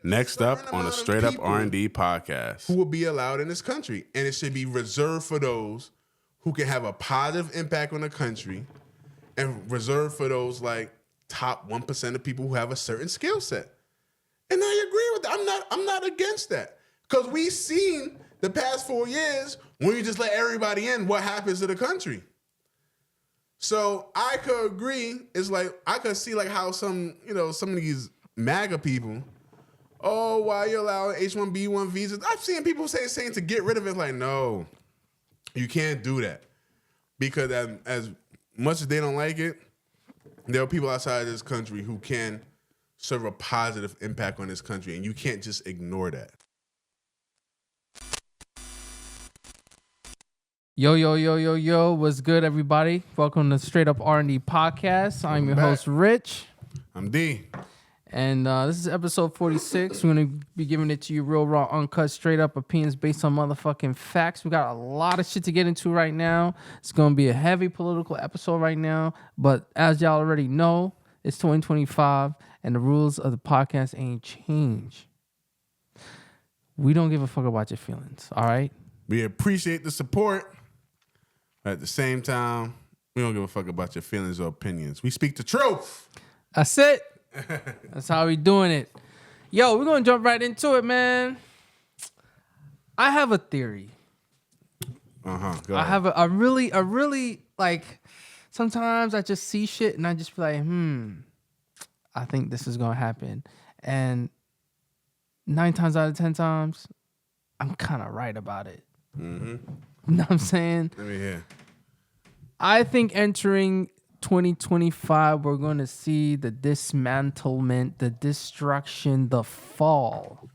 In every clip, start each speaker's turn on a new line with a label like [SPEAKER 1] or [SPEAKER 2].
[SPEAKER 1] Next up on a Straight Up R&D podcast.
[SPEAKER 2] Who will be allowed in this country. And it should be reserved for those who can have a positive impact on the country and reserved for those like top 1% of people who have a certain skill set. And I agree with that. I'm not against that. Because we've seen the past 4 years when you just let everybody in, what happens to the country. So I could agree. It's like I could see like how some of these MAGA people, oh, why you allowing H1B visas? I've seen people saying to get rid of it. Like, no, you can't do that. Because as much as they don't like it, there are people outside of this country who can serve a positive impact on this country, and you can't just ignore that.
[SPEAKER 3] Yo, what's good, everybody? Welcome to Straight Up R&D Podcast. I'm your host, Rich.
[SPEAKER 2] I'm D.
[SPEAKER 3] And this is episode 46. We're going to be giving it to you real, raw, uncut, straight up opinions based on motherfucking facts. We got a lot of shit to get into right now. It's going to be a heavy political episode right now. But as y'all already know, it's 2025, and the rules of the podcast ain't changed. We don't give a fuck about your feelings, all right?
[SPEAKER 2] We appreciate the support. At the same time, we don't give a fuck about your feelings or opinions. We speak the truth.
[SPEAKER 3] That's it. That's how we doing it. Yo, we're going to jump right into it, man. I have a theory.
[SPEAKER 2] Go ahead.
[SPEAKER 3] I have a really, like, sometimes I just see shit and I just be like, I think this is going to happen. And 9 times out of 10 times, I'm kind of right about it. Mm-hmm. You know what I'm saying?
[SPEAKER 2] Let me hear.
[SPEAKER 3] I think entering 2025, we're going to see the dismantlement, the destruction, the fall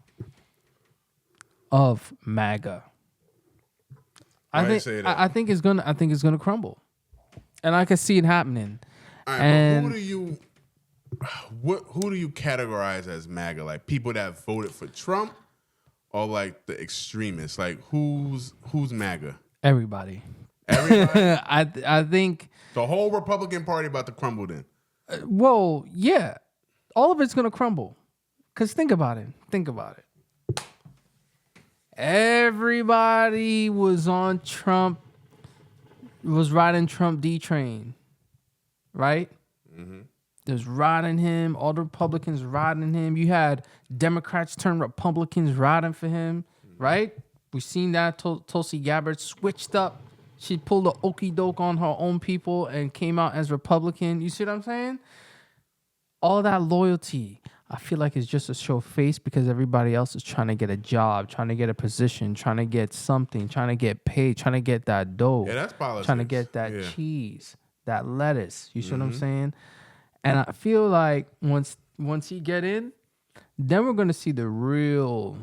[SPEAKER 3] of MAGA. I think it's gonna crumble, and I can see it happening.
[SPEAKER 2] All right, but who do you categorize as MAGA? Like people that voted for Trump, or like the extremists? Like who's MAGA?
[SPEAKER 3] Everybody. I think
[SPEAKER 2] the whole Republican Party about to crumble then.
[SPEAKER 3] Well, yeah. All of it's going to crumble. Because think about it. Everybody was on Trump, was riding Trump D train. Right? Mm-hmm. There's riding him. All the Republicans riding him. You had Democrats turn Republicans riding for him. Mm-hmm. Right? We've seen that. Tulsi Gabbard switched up. She pulled the okie doke on her own people and came out as Republican. You see what I'm saying? All that loyalty, I feel like it's just a show face because everybody else is trying to get a job, trying to get a position, trying to get something, trying to get paid, trying to get that dough.
[SPEAKER 2] Yeah, that's politics.
[SPEAKER 3] Trying to get that cheese, that lettuce. You see what I'm saying? And I feel like once he get in, then we're going to see the real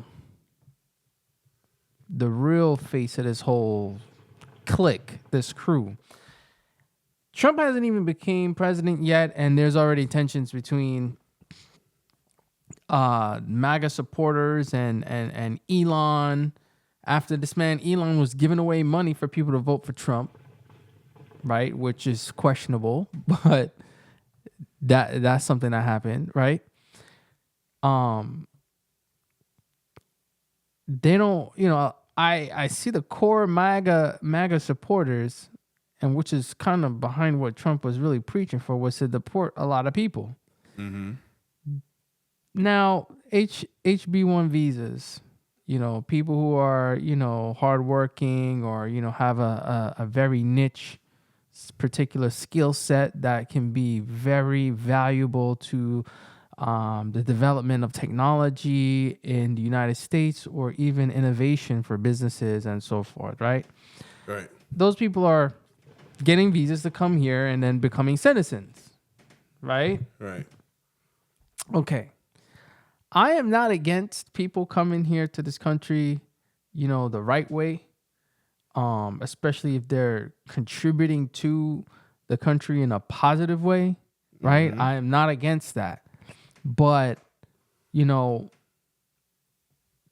[SPEAKER 3] face of this whole clique, this crew. Trump hasn't even became president yet, and there's already tensions between MAGA supporters and Elon. After this man, Elon was giving away money for people to vote for Trump, right? Which is questionable, but that's something that happened, right? They don't, I see the core MAGA supporters, and which is kind of behind what Trump was really preaching for, was to deport a lot of people. Mm-hmm. Now, H1B visas, people who are, hardworking or, have a very niche particular skill set that can be very valuable to the development of technology in the United States or even innovation for businesses and so forth, right?
[SPEAKER 2] Right.
[SPEAKER 3] Those people are getting visas to come here and then becoming citizens, right?
[SPEAKER 2] Right.
[SPEAKER 3] Okay. I am not against people coming here to this country, the right way, especially if they're contributing to the country in a positive way, right? Mm-hmm. I am not against that. But,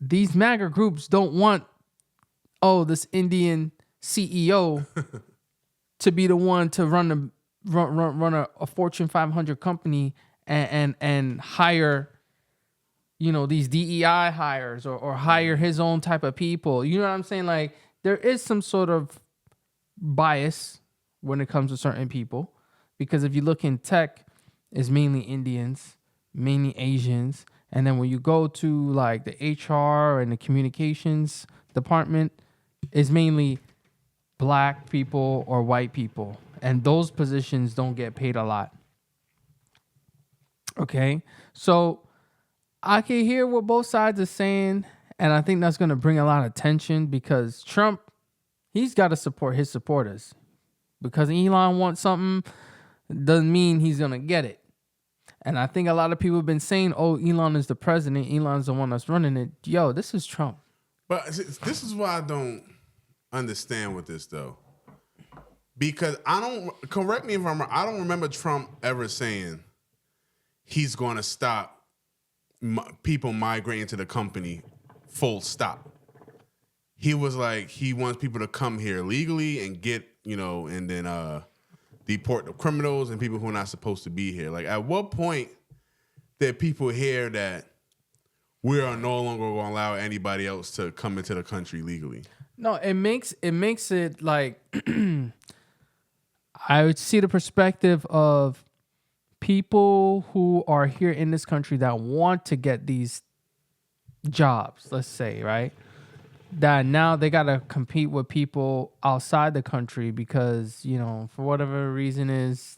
[SPEAKER 3] these MAGA groups don't want, this Indian CEO to be the one to run a Fortune 500 company and hire these DEI hires or hire his own type of people. You know what I'm saying? Like, there is some sort of bias when it comes to certain people, because if you look in tech, it's mainly Indians, mainly Asians. And then when you go to like the HR and the communications department, it's mainly black people or white people. And those positions don't get paid a lot. Okay. So I can hear what both sides are saying. And I think that's going to bring a lot of tension, because Trump, he's got to support his supporters. Because Elon wants something doesn't mean he's going to get it. And I think a lot of people have been saying, oh, Elon is the president. Elon's the one that's running it. Yo, this is Trump.
[SPEAKER 2] But this is why I don't understand with this, though. Because correct me if I'm wrong, I don't remember Trump ever saying he's going to stop people migrating to the company, full stop. He was like, he wants people to come here legally and get, and then deport the criminals and people who are not supposed to be here. Like, at what point did people hear that we are no longer going to allow anybody else to come into the country legally?
[SPEAKER 3] No, it makes it like I would see the perspective of people who are here in this country that want to get these jobs, let's say, right? That now they got to compete with people outside the country because, for whatever reason is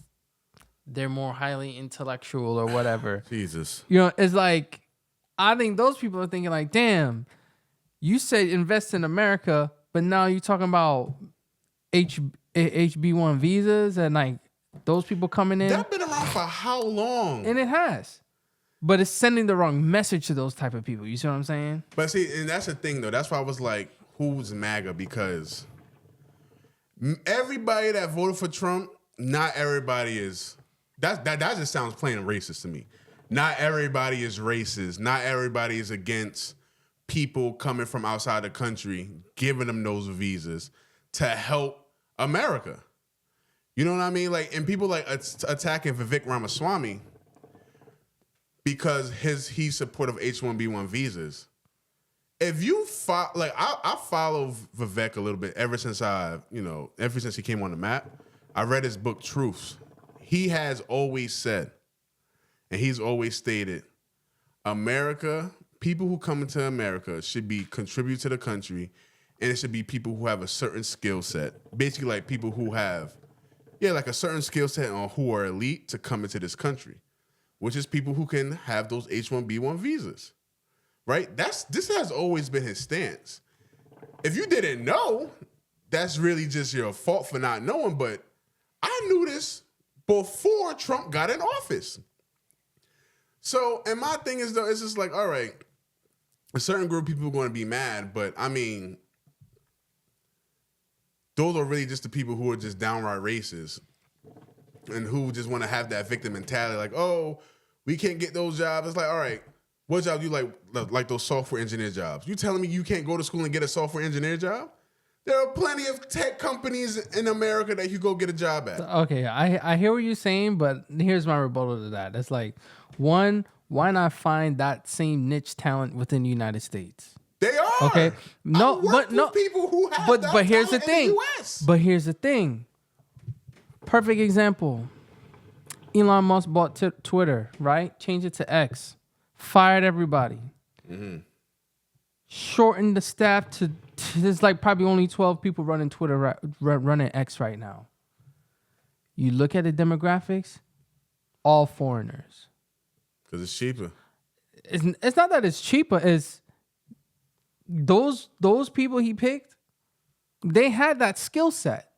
[SPEAKER 3] they're more highly intellectual or whatever.
[SPEAKER 2] Jesus.
[SPEAKER 3] It's like, I think those people are thinking like, damn, you said invest in America, but now you're talking about HB1 visas and like those people coming in.
[SPEAKER 2] That's been around for how long?
[SPEAKER 3] And it has. But it's sending the wrong message to those type of people. You see what I'm saying?
[SPEAKER 2] But see, and that's the thing, though. That's why I was like, who's MAGA? Because everybody that voted for Trump, not everybody is... That just sounds plain racist to me. Not everybody is racist. Not everybody is against people coming from outside the country, giving them those visas to help America. You know what I mean? Like, and people like attacking Vivek Ramaswamy because he's supportive of H1B visas. If you I follow Vivek a little bit ever since he came on the map. I read his book Truths. He has always said, and he's always stated, America, people who come into America should be contribute to the country, and it should be people who have a certain skill set. Basically, like people who have, like a certain skill set or who are elite to come into this country, which is people who can have those H1B visas, right? This has always been his stance. If you didn't know, that's really just your fault for not knowing, but I knew this before Trump got in office. So, and my thing is, though, it's just like, all right, a certain group of people are going to be mad, but I mean, those are really just the people who are just downright racist and who just want to have that victim mentality, like, oh, we can't get those jobs. It's like, all right, what job do you like those software engineer jobs? You telling me you can't go to school and get a software engineer job? There are plenty of tech companies in America that you go get a job at.
[SPEAKER 3] Okay, I hear what you're saying, but here's my rebuttal to that. It's like, one, why not find that same niche talent within the United States?
[SPEAKER 2] They are.
[SPEAKER 3] Okay. No, but no
[SPEAKER 2] people who have
[SPEAKER 3] but here's the thing.
[SPEAKER 2] in the US.
[SPEAKER 3] But here's the thing. Perfect example. Elon Musk bought Twitter, right? Changed it to X. Fired everybody. Mm-hmm. Shortened the staff to there's like probably only 12 people running Twitter, running X right now. You look at the demographics, all foreigners.
[SPEAKER 2] Because it's cheaper.
[SPEAKER 3] It's not that it's cheaper. It's those people he picked, they had that skill set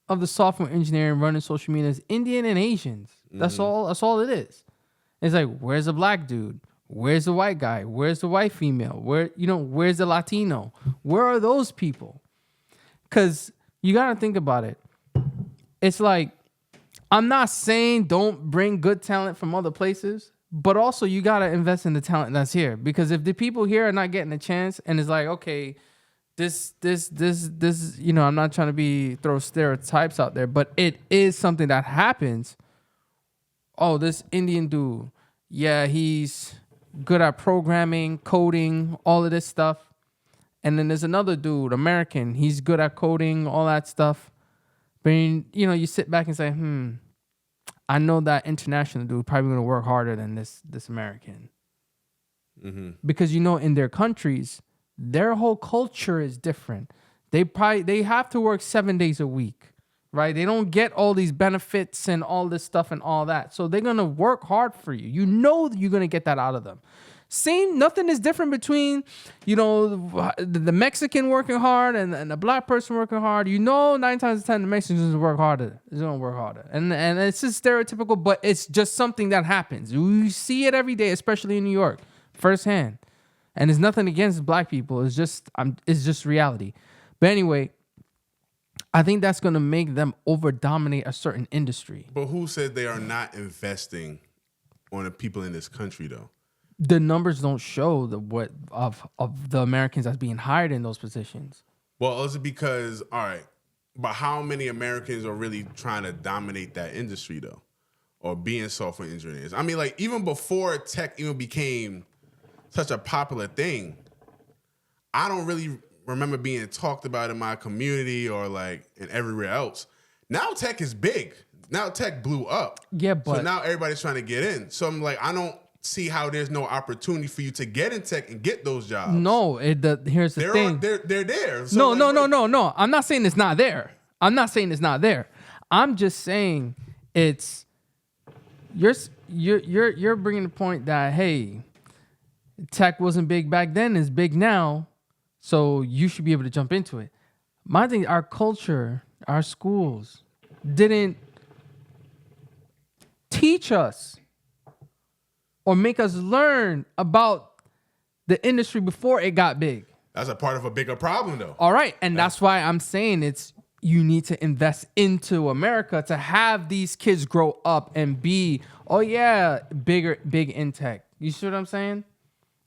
[SPEAKER 3] of the software engineering running social media as Indian and Asians. That's all. That's all it is. It's like, where's the black dude? Where's the white guy? Where's the white female? Where's the Latino? Where are those people? Because you got to think about it. It's like, I'm not saying don't bring good talent from other places, but also you got to invest in the talent that's here. Because if the people here are not getting a chance and it's like, okay, this, I'm not trying to throw stereotypes out there, but it is something that happens. Oh, this Indian dude, yeah, he's good at programming, coding, all of this stuff. And then there's another dude, American. He's good at coding, all that stuff. But, you sit back and say, I know that international dude probably going to work harder than this American. Mm-hmm. Because, in their countries, their whole culture is different. They have to work 7 days a week, right? They don't get all these benefits and all this stuff and all that. So they're going to work hard for you. You know that you're going to get that out of them. Nothing is different between, the Mexican working hard and the black person working hard. 9 times out of 10, the Mexicans work harder. They're going to work harder. And it's just stereotypical, but it's just something that happens. You see it every day, especially in New York, firsthand. And it's nothing against black people. It's just reality. But anyway, I think that's going to make them over-dominate a certain industry.
[SPEAKER 2] But who said they are not investing on the people in this country, though?
[SPEAKER 3] The numbers don't show of the Americans that's being hired in those positions.
[SPEAKER 2] Well, is it because, all right, but how many Americans are really trying to dominate that industry, though? Or being software engineers? I mean, like, even before tech even became such a popular thing, I don't really remember being talked about in my community or, like, in everywhere else. Now tech is big. Now tech blew up.
[SPEAKER 3] Yeah, but...
[SPEAKER 2] So now everybody's trying to get in. So I'm like, I don't see how there's no opportunity for you to get in tech and get those jobs.
[SPEAKER 3] No, here's the thing.
[SPEAKER 2] They're there. So
[SPEAKER 3] No. I'm not saying it's not there. I'm just saying it's you're bringing the point that, hey, tech wasn't big back then, it's big now, so you should be able to jump into it. My thing, our culture, our schools didn't teach us or make us learn about the industry before it got big.
[SPEAKER 2] That's a part of a bigger problem, though.
[SPEAKER 3] All right. And that's why I'm saying you need to invest into America to have these kids grow up and be, big in tech. You see what I'm saying?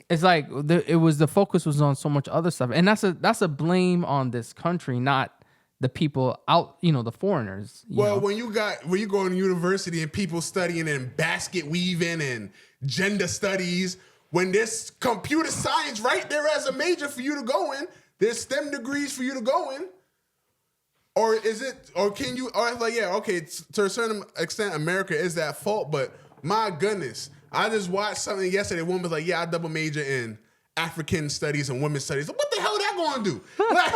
[SPEAKER 3] It's like the focus was on so much other stuff. And that's a blame on this country, not the people out, the foreigners.
[SPEAKER 2] When you go to university and people studying in basket weaving and gender studies, when there's computer science right there as a major for you to go in, there's STEM degrees for you to go in. Or to a certain extent, America is at fault, but my goodness, I just watched something yesterday. A woman was like, I double major in African studies and women's studies. What the hell that going to do? Like,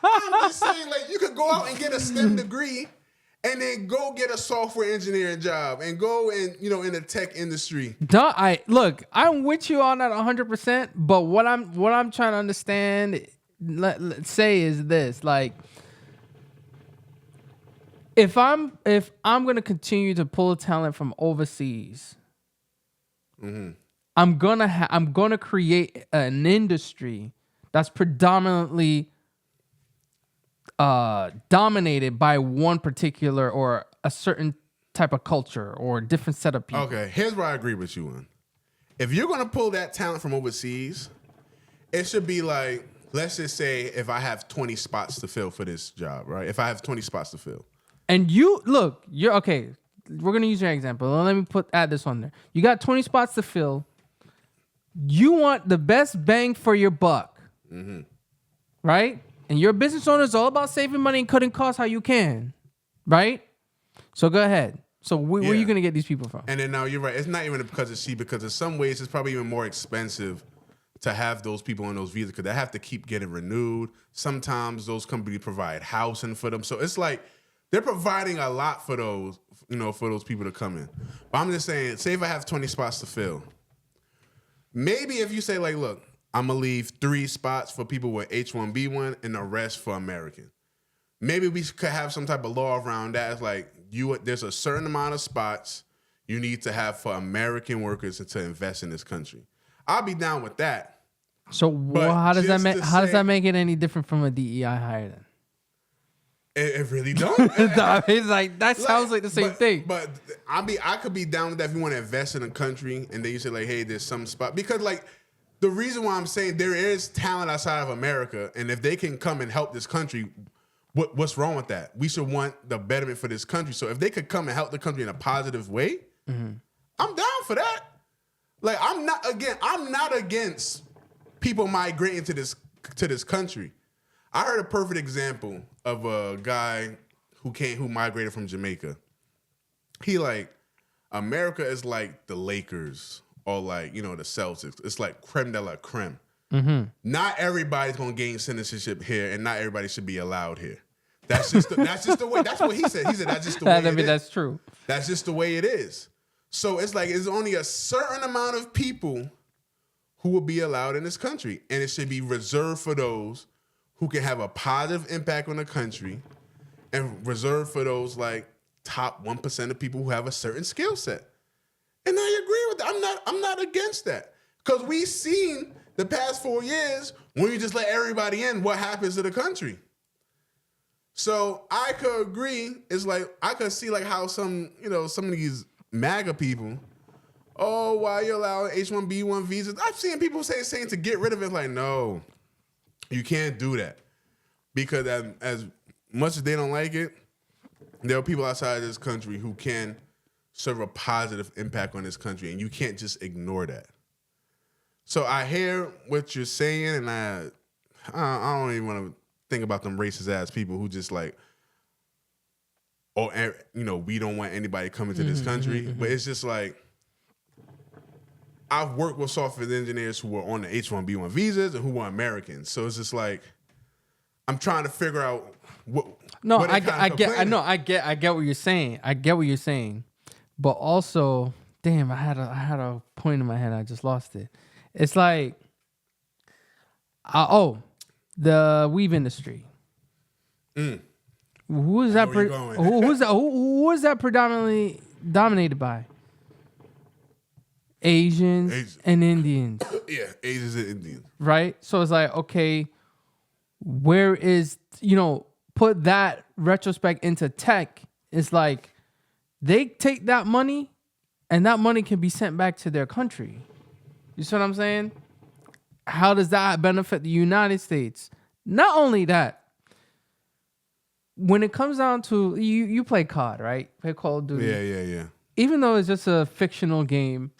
[SPEAKER 2] I'm just saying, like, you could go out and get a STEM degree and then go get a software engineering job and go in the tech industry.
[SPEAKER 3] I'm with you on that 100%. But what I'm trying to understand, let's say, is this: like, if I'm gonna continue to pull talent from overseas, mm-hmm. I'm gonna create an industry that's predominantly dominated by one particular or a certain type of culture or a different set of people.
[SPEAKER 2] Okay, here's where I agree with you on. If you're gonna pull that talent from overseas, it should be like, let's just say if I have 20 spots to fill for this job, right? If I have 20 spots to fill.
[SPEAKER 3] And you're okay. We're gonna use your example. Let me add this on there. You got 20 spots to fill. You want the best bang for your buck, mm-hmm. right? And your business owner is all about saving money and cutting costs how you can, right? So go ahead. So where are you gonna get these people from?
[SPEAKER 2] And then now you're right. It's not even because it's cheap, because in some ways it's probably even more expensive to have those people on those visas because they have to keep getting renewed. Sometimes those companies provide housing for them, so it's like they're providing a lot for those, for those people to come in. But I'm just saying, say if I have 20 spots to fill, maybe if you say, like, look, I'm going to leave 3 spots for people with H1B1 and the rest for American. Maybe we could have some type of law around that. It's like, there's a certain amount of spots you need to have for American workers to invest in this country. I'll be down with that.
[SPEAKER 3] So how does that make it any different from a DEI hire then?
[SPEAKER 2] It really don't.
[SPEAKER 3] It's like that sounds like the same thing.
[SPEAKER 2] But I could be down with that if you want to invest in a country and then you say, like, hey, there's some spot, because, like, the reason why I'm saying there is talent outside of America, and if they can come and help this country, what's wrong with that? We should want the betterment for this country. So if they could come and help the country in a positive way, mm-hmm. I'm down for that. Like I'm not against people migrating to this country. I heard a perfect example of a guy who migrated from Jamaica. He like, America is like the Lakers or like, the Celtics. It's like creme de la creme. Mm-hmm. Not everybody's gonna gain citizenship here, and not everybody should be allowed here. That's just the way. That's what he said. He said that's just the way.
[SPEAKER 3] That's true.
[SPEAKER 2] That's just the way it is. So it's like it's only a certain amount of people who will be allowed in this country, and it should be reserved for those who can have a positive impact on the country, and reserved for those like top 1% of people who have a certain skill set. And I agree with that. I'm not against that, because we've seen the past 4 years when you just let everybody in, what happens to the country. So I could agree. It's like I could see like how some of these MAGA people, oh, why you allowing H1B visas? I've seen people saying to get rid of it. Like, no, you can't do that, because as much as they don't like it, there are people outside of this country who can serve a positive impact on this country, and you can't just ignore that. So I hear what you're saying, and I don't even want to think about them racist ass people who just like, we don't want anybody coming to this country. Mm-hmm. But it's just like, I've worked with software engineers who were on the H1B visas and who were Americans. So it's just like, I'm trying to figure out what.
[SPEAKER 3] No, I get what you're saying. I get what you're saying, but also, damn, I had a point in my head. I just lost it. It's like, the weave industry. Who is that? Who is that predominantly dominated by? Asians and Indians.
[SPEAKER 2] Yeah, Asians and Indians.
[SPEAKER 3] Right? So it's like, okay, where is, put that retrospect into tech. It's like they take that money and that money can be sent back to their country. You see what I'm saying? How does that benefit the United States? Not only that, when it comes down to, you play COD, right? Play Call of Duty.
[SPEAKER 2] Yeah.
[SPEAKER 3] Even though it's just a fictional game,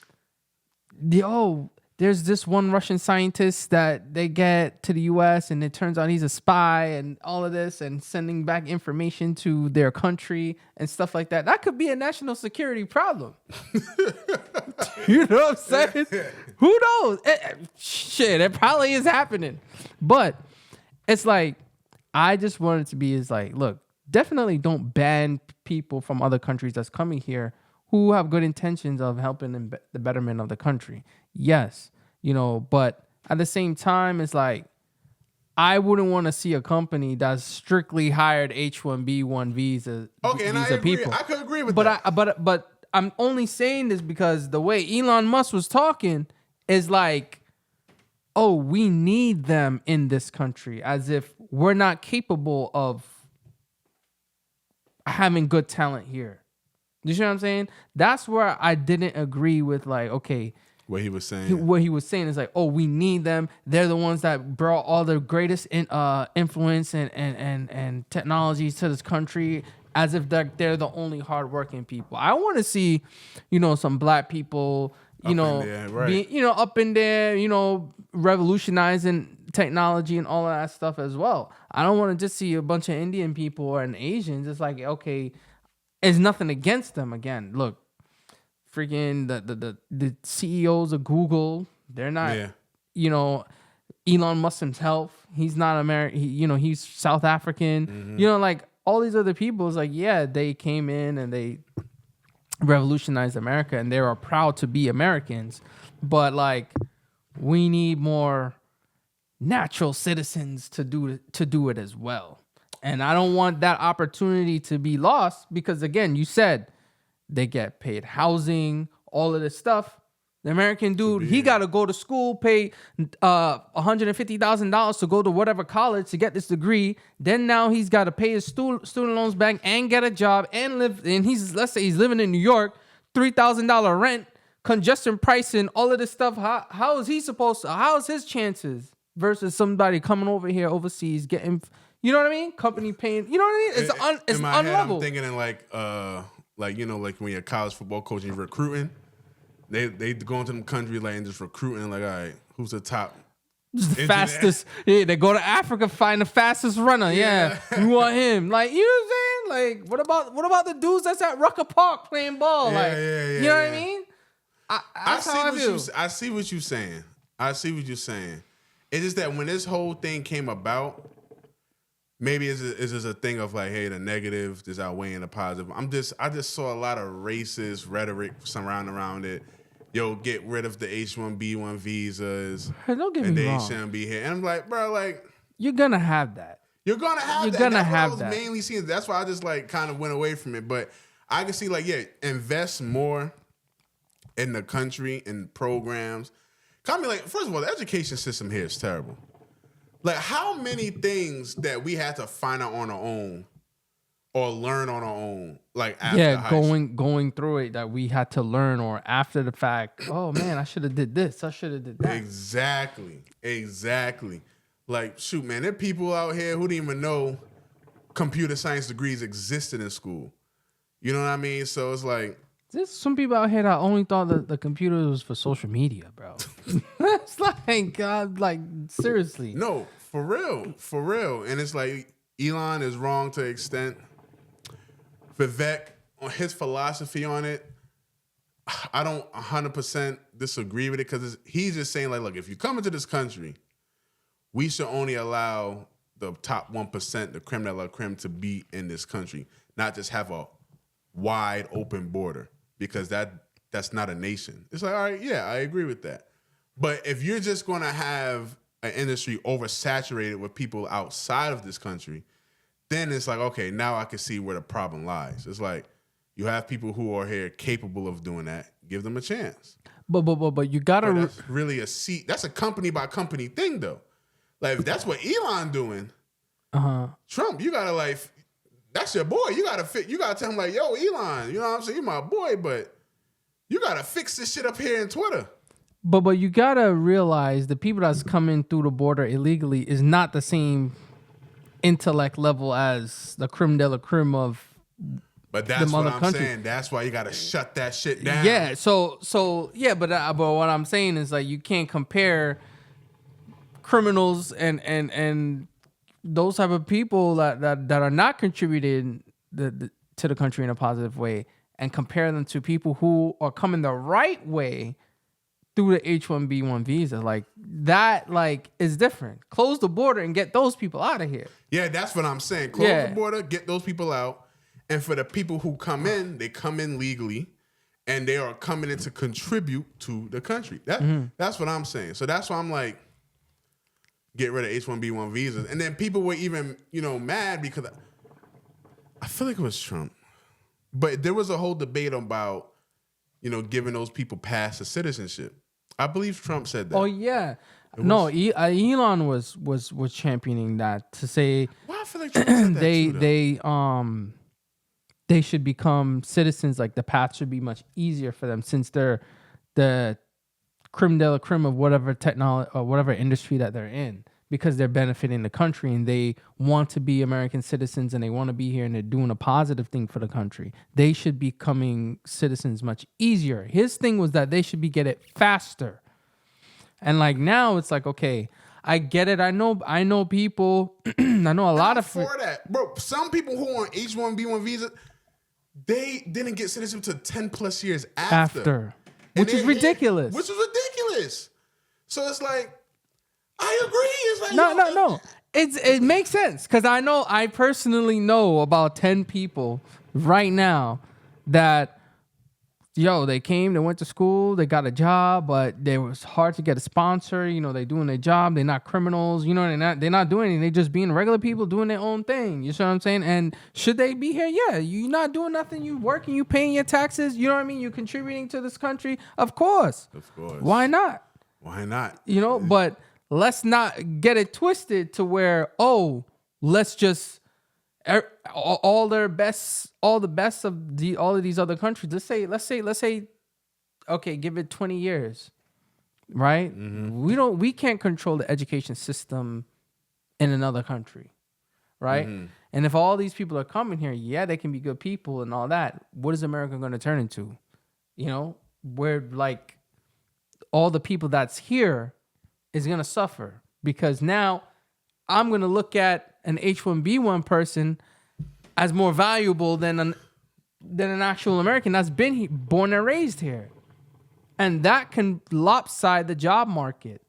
[SPEAKER 3] there's this one Russian scientist that they get to the U.S. and it turns out he's a spy and all of this and sending back information to their country and stuff like that. That could be a national security problem. You know what I'm saying? Who knows? It probably is happening. But it's like, I just want it to be look, definitely don't ban people from other countries that's coming here who have good intentions of helping in the betterment of the country. Yes, but at the same time, it's like, I wouldn't want to see a company that's strictly hired H1B visa people.
[SPEAKER 2] I could agree with that.
[SPEAKER 3] But I'm only saying this because the way Elon Musk was talking is like, oh, we need them in this country, as if we're not capable of having good talent here. You see what I'm saying? That's where I didn't agree with, like, okay,
[SPEAKER 2] what he was saying.
[SPEAKER 3] What he was saying is like, oh, we need them. They're the ones that brought all the greatest influence and technologies to this country, as if they're the only hardworking people. I want to see, some black people, up in there, revolutionizing technology and all of that stuff as well. I don't want to just see a bunch of Indian people and Asians. It's like, okay, it's nothing against them. Again, look, freaking the CEOs of Google, they're not, Elon Musk himself, he's not American, he's South African, like all these other people is like, yeah, they came in and they revolutionized America and they are proud to be Americans, but like, we need more natural citizens to do it as well. And I don't want that opportunity to be lost because, again, you said they get paid housing, all of this stuff. The American dude, he got to go to school, pay $150,000 to go to whatever college to get this degree. Then now he's got to pay his student loans back and get a job and live. And let's say he's living in New York, $3,000 rent, congestion pricing, all of this stuff. How is he supposed to? How is his chances versus somebody coming over here overseas getting? You know what I mean? Company paying. You know what I mean? It's
[SPEAKER 2] in my
[SPEAKER 3] unlevel.
[SPEAKER 2] Head, I'm thinking in like when you're a college football coach and you're recruiting, They go into the country like and just recruiting like, all right, who's the top?
[SPEAKER 3] The fastest. Yeah, they go to Africa, find the fastest runner. Yeah. We want him. Like, you know what I'm saying? Like, what about the dudes that's at Rucker Park playing ball? Like, you know what I mean?
[SPEAKER 2] I see what you're saying. I see what you're saying. It's just that when this whole thing came about, maybe it's just a thing of like, hey, the negative is outweighing the positive. I just saw a lot of racist rhetoric surrounding around it. Yo, get rid of the H1B visas.
[SPEAKER 3] Hey, don't get
[SPEAKER 2] and
[SPEAKER 3] me
[SPEAKER 2] they
[SPEAKER 3] wrong.
[SPEAKER 2] shouldn't be here. And I'm like, bro, like
[SPEAKER 3] you're gonna have that.
[SPEAKER 2] You're gonna have
[SPEAKER 3] You're
[SPEAKER 2] that.
[SPEAKER 3] gonna
[SPEAKER 2] That's
[SPEAKER 3] have
[SPEAKER 2] what I was
[SPEAKER 3] that.
[SPEAKER 2] mainly seeing. That's why I just like kind of went away from it. But I can see like, yeah, invest more in the country and programs. I mean, like, first of all, the education system here is terrible. Like, how many things that we had to find out on our own or learn on our own, like after high school?
[SPEAKER 3] going through it that we had to learn, or after the fact. Oh man, I should have did this. I should have did that.
[SPEAKER 2] Exactly. Like, shoot, man, there are people out here who didn't even know computer science degrees existed in school. You know what I mean? So it's like,
[SPEAKER 3] there's some people out here that only thought that the computer was for social media, bro. It's like, God, like, seriously.
[SPEAKER 2] no, for real. And it's like, Elon is wrong to an extent. Vivek, on his philosophy on it, I don't 100% disagree with it because he's just saying, like, look, if you come into this country, we should only allow the top 1%, the creme de la creme, to be in this country, not just have a wide open border, because that's not a nation. It's like, all right, yeah, I agree with that. But if you're just going to have an industry oversaturated with people outside of this country, then it's like, okay, now I can see where the problem lies. It's like, you have people who are here capable of doing that. Give them a chance.
[SPEAKER 3] But you gotta.
[SPEAKER 2] But that's really that's a company by company thing, though. Like, if that's what Elon doing, Trump, you gotta like, that's your boy. You gotta tell him like, yo, Elon, you know what I'm saying? You're my boy, but you gotta fix this shit up here in Twitter.
[SPEAKER 3] But you gotta realize the people that's coming through the border illegally is not the same intellect level as the creme de la creme of.
[SPEAKER 2] But that's what I'm saying. That's why you gotta shut that shit down.
[SPEAKER 3] Yeah. So yeah. But what I'm saying is, like, you can't compare criminals and those type of people that are not contributing to the country in a positive way, and compare them to people who are coming the right way through the H1B visa. Like, that, like, is different. Close the border and get those people out of here.
[SPEAKER 2] Yeah, that's what I'm saying. Close the border, get those people out. And for the people who come in, they come in legally, and they are coming in to contribute to the country. That's what I'm saying. So that's why I'm like, get rid of H1B visas. And then people were even, mad because I feel like it was Trump. But there was a whole debate about, giving those people pass to citizenship. I believe Trump said that.
[SPEAKER 3] Oh yeah. Elon was championing that, to say,
[SPEAKER 2] well, I feel like Trump said that too,
[SPEAKER 3] they should become citizens. Like, the path should be much easier for them, since they're the creme de la creme of whatever technology or whatever industry that they're in, because they're benefiting the country and they want to be American citizens and they want to be here and they're doing a positive thing for the country. They should be becoming citizens much easier. His thing was that they should get it faster. And like, now it's like, okay, I get it. I know people. I know a lot of
[SPEAKER 2] for that, bro. Some people who are on H1B visa, they didn't get citizenship till 10 plus years after.
[SPEAKER 3] Which is ridiculous.
[SPEAKER 2] So it's like, I agree. It's like,
[SPEAKER 3] no. It makes sense, because I personally know about 10 people right now that, they came, they went to school, they got a job, but it was hard to get a sponsor. They doing their job. They're not criminals. They're not doing anything. They just being regular people doing their own thing. You see what I'm saying? And should they be here? Yeah, you're not doing nothing. You working, you paying your taxes. You know what I mean? You're contributing to this country. Of course. Why not? But let's not get it twisted to where, let's just all the best of all of these other countries. Let's say, okay, give it 20 years, right? Mm-hmm. We can't control the education system in another country, right? Mm-hmm. And if all these people are coming here, yeah, they can be good people and all that. What is America going to turn into? where like all the people that's here is going to suffer, because now I'm going to look at an H1B1 person as more valuable than an actual American that's been born and raised here. And that can lopside the job market.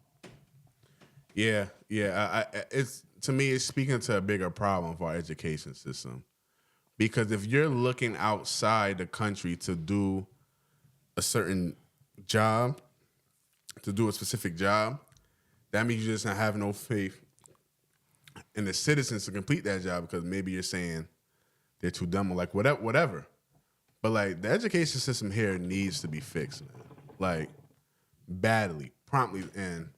[SPEAKER 2] Yeah. It's, to me, it's speaking to a bigger problem for our education system. Because if you're looking outside the country to do a certain job, to do a specific job, that means you just not have no faith in the citizens to complete that job, because maybe you're saying they're too dumb or like whatever. But like, the education system here needs to be fixed, man. Like, badly, promptly. And,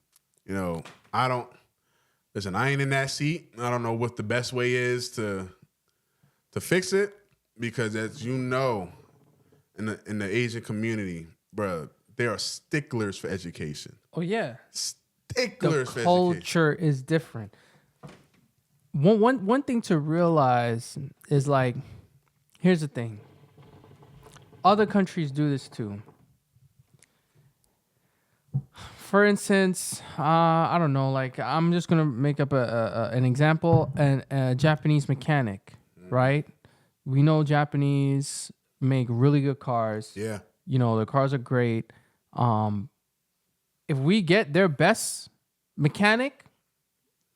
[SPEAKER 2] you know, I ain't in that seat. I don't know what the best way is to fix it, because as you know, in the Asian community, bro, there are sticklers for education.
[SPEAKER 3] Oh yeah,
[SPEAKER 2] Sticklers for education.
[SPEAKER 3] The culture is different. One thing to realize is, like, here's the thing. Other countries do this too. For instance, I don't know, like, I'm just gonna make up an example. A Japanese mechanic, right? We know Japanese make really good cars.
[SPEAKER 2] Yeah.
[SPEAKER 3] You know, the cars are great. If we get their best mechanic,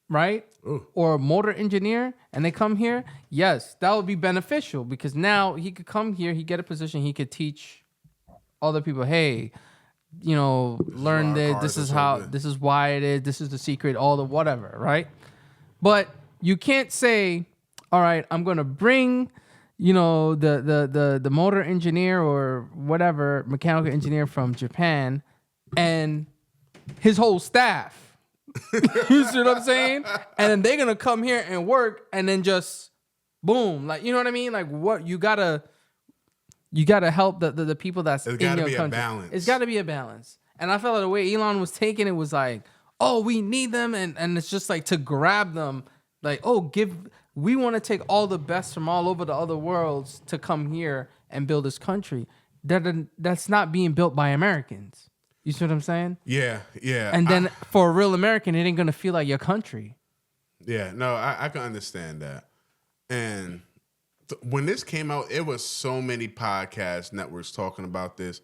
[SPEAKER 3] right?
[SPEAKER 2] Ooh.
[SPEAKER 3] Or motor engineer, and they come here, yes, that would be beneficial, because now he could come here, he get a position, he could teach other people, hey, you know, learn this. This is how. This is why it is. This is the secret. All the whatever, right? But you can't say, all right, I'm gonna bring, you know, the motor engineer or whatever mechanical engineer from Japan and his whole staff. You see what I'm saying? And then they're gonna come here and work, and then just boom, like, you know what I mean? Like, what you gotta help the people that's in your country. It's got to be a balance. And I felt like the way Elon was taking it was like, oh, we need them, and it's just like to grab them, like, oh, we want to take all the best from all over the other worlds to come here and build this country. That's not being built by Americans. You see what I'm saying?
[SPEAKER 2] Yeah.
[SPEAKER 3] And then for a real American, it ain't gonna feel like your country.
[SPEAKER 2] Yeah, no, I can understand that. And when this came out, it was so many podcast networks talking about this.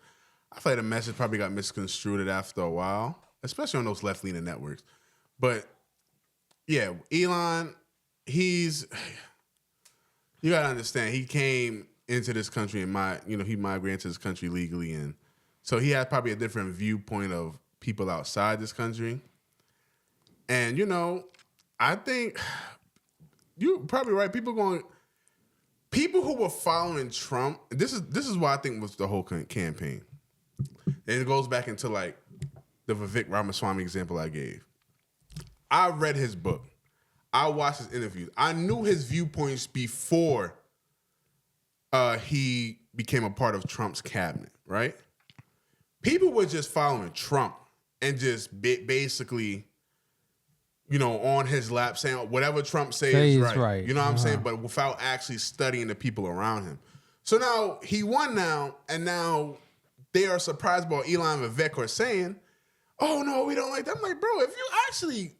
[SPEAKER 2] I feel like the message probably got misconstrued after a while, especially on those left-leaning networks. But yeah, Elon, you gotta understand, he came into this country and he migrated to this country legally, and so he had probably a different viewpoint of people outside this country. And, you know, I think you're probably right. People who were following Trump, this is why I think was the whole campaign. And it goes back into like the Vivek Ramaswamy example I gave. I read his book. I watched his interviews. I knew his viewpoints before he became a part of Trump's cabinet, right? People were just following Trump and just basically, you know, on his lap saying whatever Trump says is right. You know what I'm saying? But without actually studying the people around him. So now he won now, and now they are surprised by what Elon and Vivek are saying. Oh, no, we don't like that. I'm like, bro, if you actually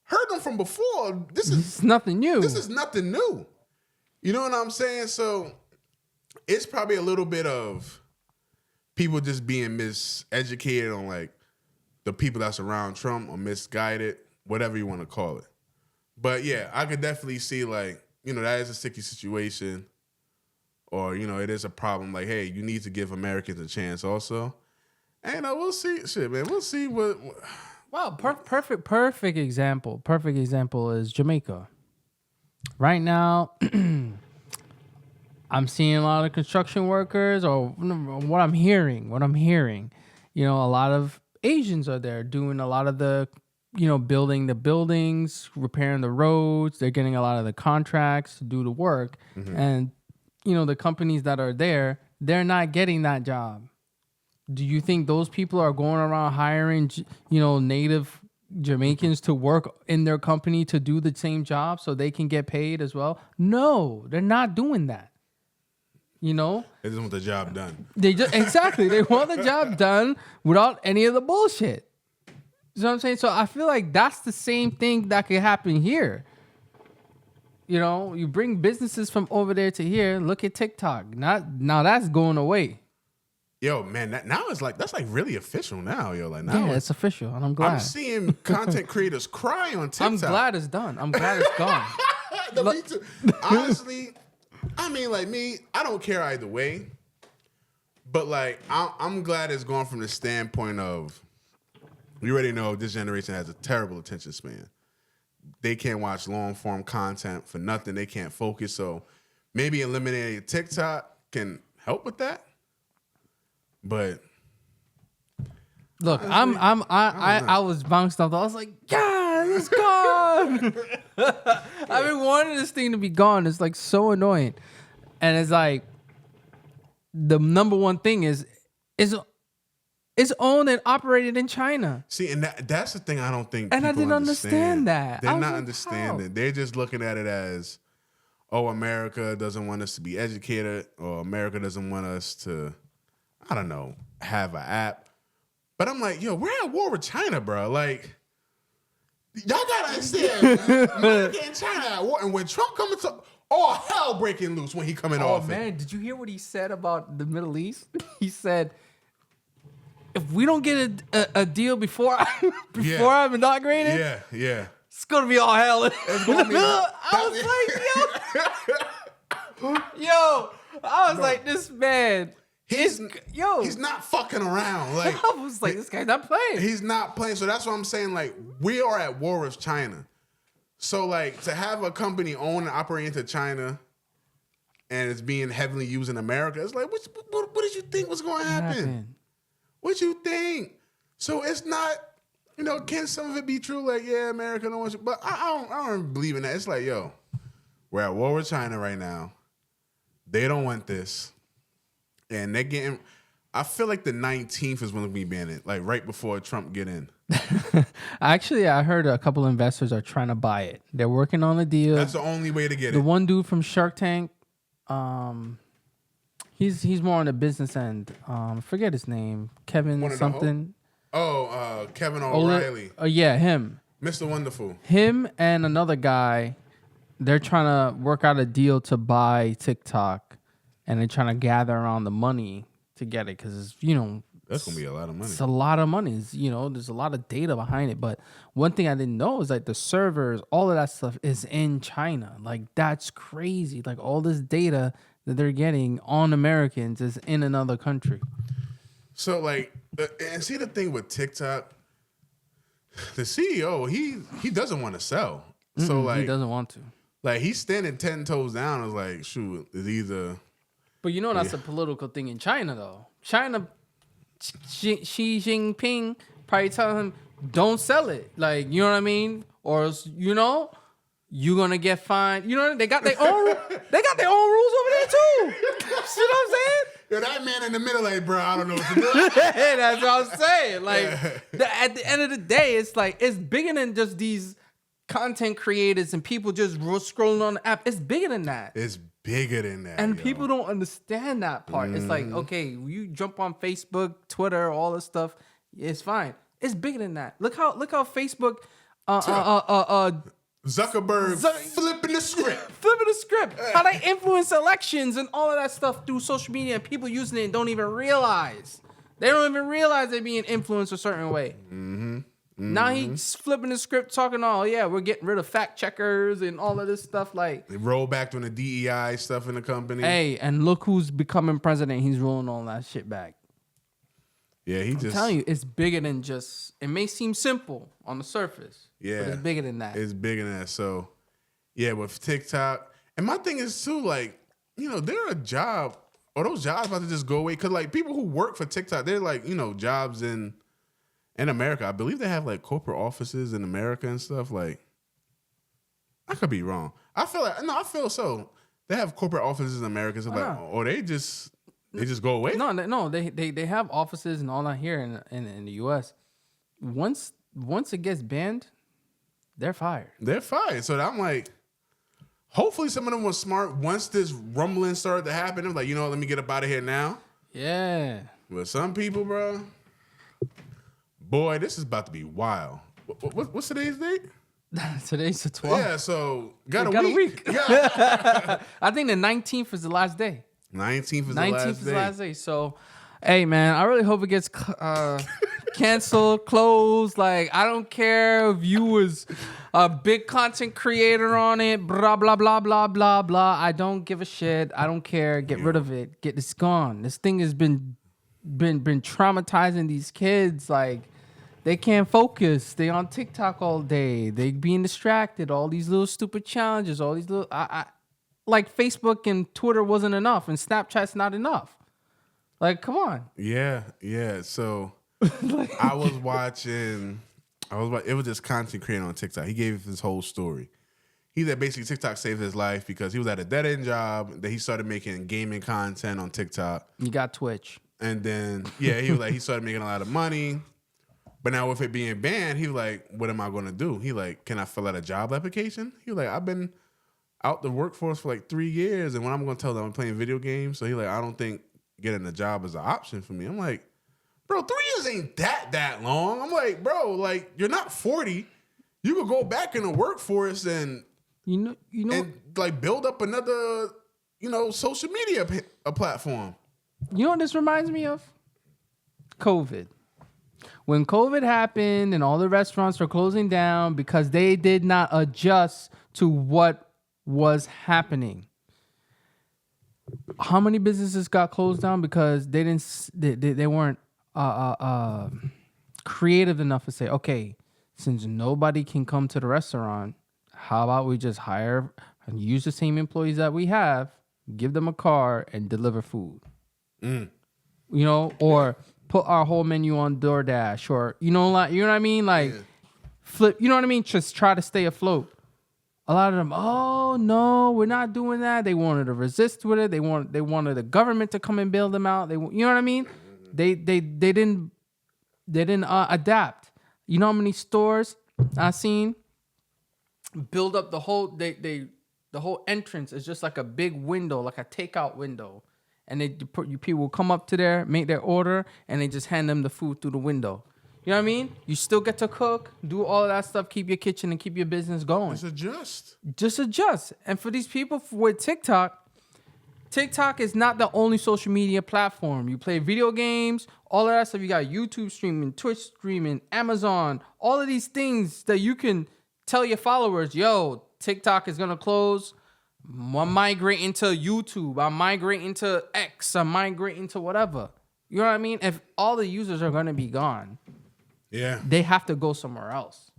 [SPEAKER 2] heard them from before, this is
[SPEAKER 3] nothing new.
[SPEAKER 2] This is nothing new. You know what I'm saying? So it's probably a little bit of people just being miseducated on like the people that's around Trump, or misguided, whatever you want to call it. But yeah, I could definitely see, like, you know, that is a sticky situation, or, you know, it is a problem. Like, hey, you need to give Americans a chance also. And we'll see. Shit, man, we'll see what.
[SPEAKER 3] Wow, perfect example. Perfect example is Jamaica. Right now, I'm seeing a lot of construction workers, or what I'm hearing, you know, a lot of Asians are there doing a lot of the, you know, building the buildings, repairing the roads. They're getting a lot of the contracts to do the work. Mm-hmm. And, you know, the companies that are there, they're not getting that job. Do you think those people are going around hiring, you know, native Jamaicans to work in their company to do the same job so they can get paid as well? No, they're not doing that. You know,
[SPEAKER 2] They just want the job done.
[SPEAKER 3] they want the job done without any of the bullshit. You know what I'm saying? So I feel like that's the same thing that could happen here. You know, you bring businesses from over there to here. Look at TikTok. Now that's going away.
[SPEAKER 2] Yo, man, that's like really official now, yo. Like now,
[SPEAKER 3] Yeah, it's official, and I'm glad.
[SPEAKER 2] I'm seeing content creators cry on TikTok.
[SPEAKER 3] I'm glad it's done. I'm glad it's gone.
[SPEAKER 2] No, me too. Honestly, I mean, like me, I don't care either way. But like, I'm glad it's gone from the standpoint of, you already know this generation has a terrible attention span. They can't watch long form content for nothing. They can't focus. So maybe eliminating TikTok can help with that. But
[SPEAKER 3] look, I was bounced off. I was like, God, it's gone. I've been wanting this thing to be gone. It's like so annoying. And it's like the number one thing is it's owned and operated in China.
[SPEAKER 2] See, and that's the thing I don't think
[SPEAKER 3] And I
[SPEAKER 2] people
[SPEAKER 3] didn't understand that.
[SPEAKER 2] They're
[SPEAKER 3] I was
[SPEAKER 2] not
[SPEAKER 3] like,
[SPEAKER 2] understanding.
[SPEAKER 3] how?
[SPEAKER 2] They're just looking at it as, oh, America doesn't want us to be educated, or America doesn't want us to, I don't know, have an app. But I'm like, yo, we're at war with China, bro. Like, y'all gotta understand, America and China at war. And when Trump coming to, all hell breaking loose when he coming off.
[SPEAKER 3] Oh man, did you hear what he said about the Middle East? He said, if we don't get a deal before I'm inaugurated,
[SPEAKER 2] yeah.
[SPEAKER 3] it's gonna be all hell.
[SPEAKER 2] It's gonna be,
[SPEAKER 3] I was like, yo, I was like, this man.
[SPEAKER 2] He's not fucking around. Like,
[SPEAKER 3] I was like, this guy's not playing.
[SPEAKER 2] He's not playing. So that's what I'm saying. Like, we are at war with China. So, like, to have a company own and operate into China and it's being heavily used in America, it's like, what did you think was going to happen? What you think? So it's not, can some of it be true? Like, yeah, America don't want you. But I don't believe in that. It's like, yo, we're at war with China right now. They don't want this. And they're getting, I feel like the 19th is when we ban it, like right before Trump get in.
[SPEAKER 3] Actually, I heard a couple investors are trying to buy it. They're working on a deal.
[SPEAKER 2] That's the only way to get it.
[SPEAKER 3] The one dude from Shark Tank, he's more on the business end. Forget his name, Kevin something.
[SPEAKER 2] Kevin O'Reilly.
[SPEAKER 3] Yeah, him.
[SPEAKER 2] Mr. Wonderful.
[SPEAKER 3] Him and another guy, they're trying to work out a deal to buy TikTok. And they're trying to gather around the money to get it because,
[SPEAKER 2] that's going to be a lot of money.
[SPEAKER 3] It's a lot of money. There's a lot of data behind it. But one thing I didn't know is like the servers, all of that stuff is in China. Like, that's crazy. Like, all this data that they're getting on Americans is in another country.
[SPEAKER 2] So, like, and see the thing with TikTok, the CEO, he doesn't want to sell. So, like,
[SPEAKER 3] he doesn't want to.
[SPEAKER 2] Like, he's standing 10 toes down. It's like, shoot, it's either...
[SPEAKER 3] But that's a political thing in China, though. China, Xi Jinping probably telling him, don't sell it. Like, you know what I mean? Or, you're going to get fined. They got their own rules over there, too. See what I'm saying?
[SPEAKER 2] Yo, that man in the middle, like, bro, I don't know what to do.
[SPEAKER 3] That's what I'm saying. Like, at the end of the day, it's like, it's bigger than just these content creators and people just scrolling on the app. It's bigger than that.
[SPEAKER 2] It's bigger than that.
[SPEAKER 3] And people don't understand that part. It's like, okay, you jump on Facebook, Twitter, all this stuff, it's fine. It's bigger than that. Look how Facebook
[SPEAKER 2] Zuckerberg flipping the script.
[SPEAKER 3] How they influence elections and all of that stuff through social media, and people using it and don't even realize. They don't even realize they're being influenced a certain way. Now he's flipping the script, talking we're getting rid of fact checkers and all of this stuff. Like,
[SPEAKER 2] they roll back on the DEI stuff in the company.
[SPEAKER 3] Hey, and look who's becoming president. He's rolling all that shit back.
[SPEAKER 2] Yeah, I'm
[SPEAKER 3] telling you, it's bigger than just. It may seem simple on the surface.
[SPEAKER 2] Yeah,
[SPEAKER 3] but it's bigger than that.
[SPEAKER 2] It's bigger than that. So, yeah, with TikTok, and my thing is too, like, they're a job, or those jobs about to just go away? Because like people who work for TikTok, they're like jobs in America. I believe they have like corporate offices in America and stuff. Like, I could be wrong. I feel so. They have corporate offices in America. So or they just go away.
[SPEAKER 3] No, they have offices and all that here in the U.S. Once it gets banned, they're fired.
[SPEAKER 2] So I'm like, Hopefully some of them were smart. Once this rumbling started to happen, I'm like, you know what, let me get up out of here now.
[SPEAKER 3] Yeah.
[SPEAKER 2] But some people, bro, boy, this is about to be wild. What's today's date?
[SPEAKER 3] Today's the 12th.
[SPEAKER 2] Yeah, so got a week.
[SPEAKER 3] I think the 19th is the last day.
[SPEAKER 2] 19th is
[SPEAKER 3] 19th
[SPEAKER 2] the
[SPEAKER 3] is the last day. So, hey, man, I really hope it gets canceled, closed. Like, I don't care if you was a big content creator on it, blah, blah, blah, blah, blah, blah. I don't give a shit. I don't care. Get rid of it. Get this gone. This thing has been traumatizing these kids. Like, they can't focus. They on TikTok all day. They being distracted. All these little stupid challenges. All these little... like Facebook and Twitter wasn't enough, and Snapchat's not enough. Like, come on.
[SPEAKER 2] Yeah. So I was watching. It was this content creator on TikTok. He gave his whole story. He said basically TikTok saved his life because he was at a dead end job. That he started making gaming content on TikTok.
[SPEAKER 3] You got Twitch,
[SPEAKER 2] and then he was like he started making a lot of money. But now with it being banned, he was like, what am I going to do? He like, can I fill out a job application? He was like, I've been out the workforce for like 3 years, and when I'm going to tell them I'm playing video games, so he like, I don't think getting a job is an option for me. I'm like, bro, 3 years ain't that long. I'm like, bro, like you're not 40. You could go back in the workforce and
[SPEAKER 3] you know,
[SPEAKER 2] and like build up another, social media platform.
[SPEAKER 3] You know what this reminds me of? COVID. When COVID happened and all the restaurants were closing down because they did not adjust to what was happening. How many businesses got closed down because they weren't creative enough to say, okay, since nobody can come to the restaurant, how about we just hire and use the same employees that we have, give them a car and deliver food. Or put our whole menu on DoorDash, or you know what I mean? Like flip, you know what I mean? Just try to stay afloat. A lot of them, oh no, we're not doing that. They wanted to resist with it. They wanted the government to come and bail them out. You know what I mean? They didn't adapt. You know how many stores I seen build up the whole the whole entrance is just like a big window, like a takeout window. And people will come up to there, make their order, and they just hand them the food through the window. You know what I mean? You still get to cook, do all of that stuff, keep your kitchen and keep your business going. Just adjust. And for these people with TikTok is not the only social media platform. You play video games, all of that stuff. You got YouTube streaming, Twitch streaming, Amazon, all of these things that you can tell your followers, yo, TikTok is going to close. I'm migrating to YouTube. I'm migrating to X. I'm migrating to whatever. You know what I mean? If all the users are going to be gone, they have to go somewhere else.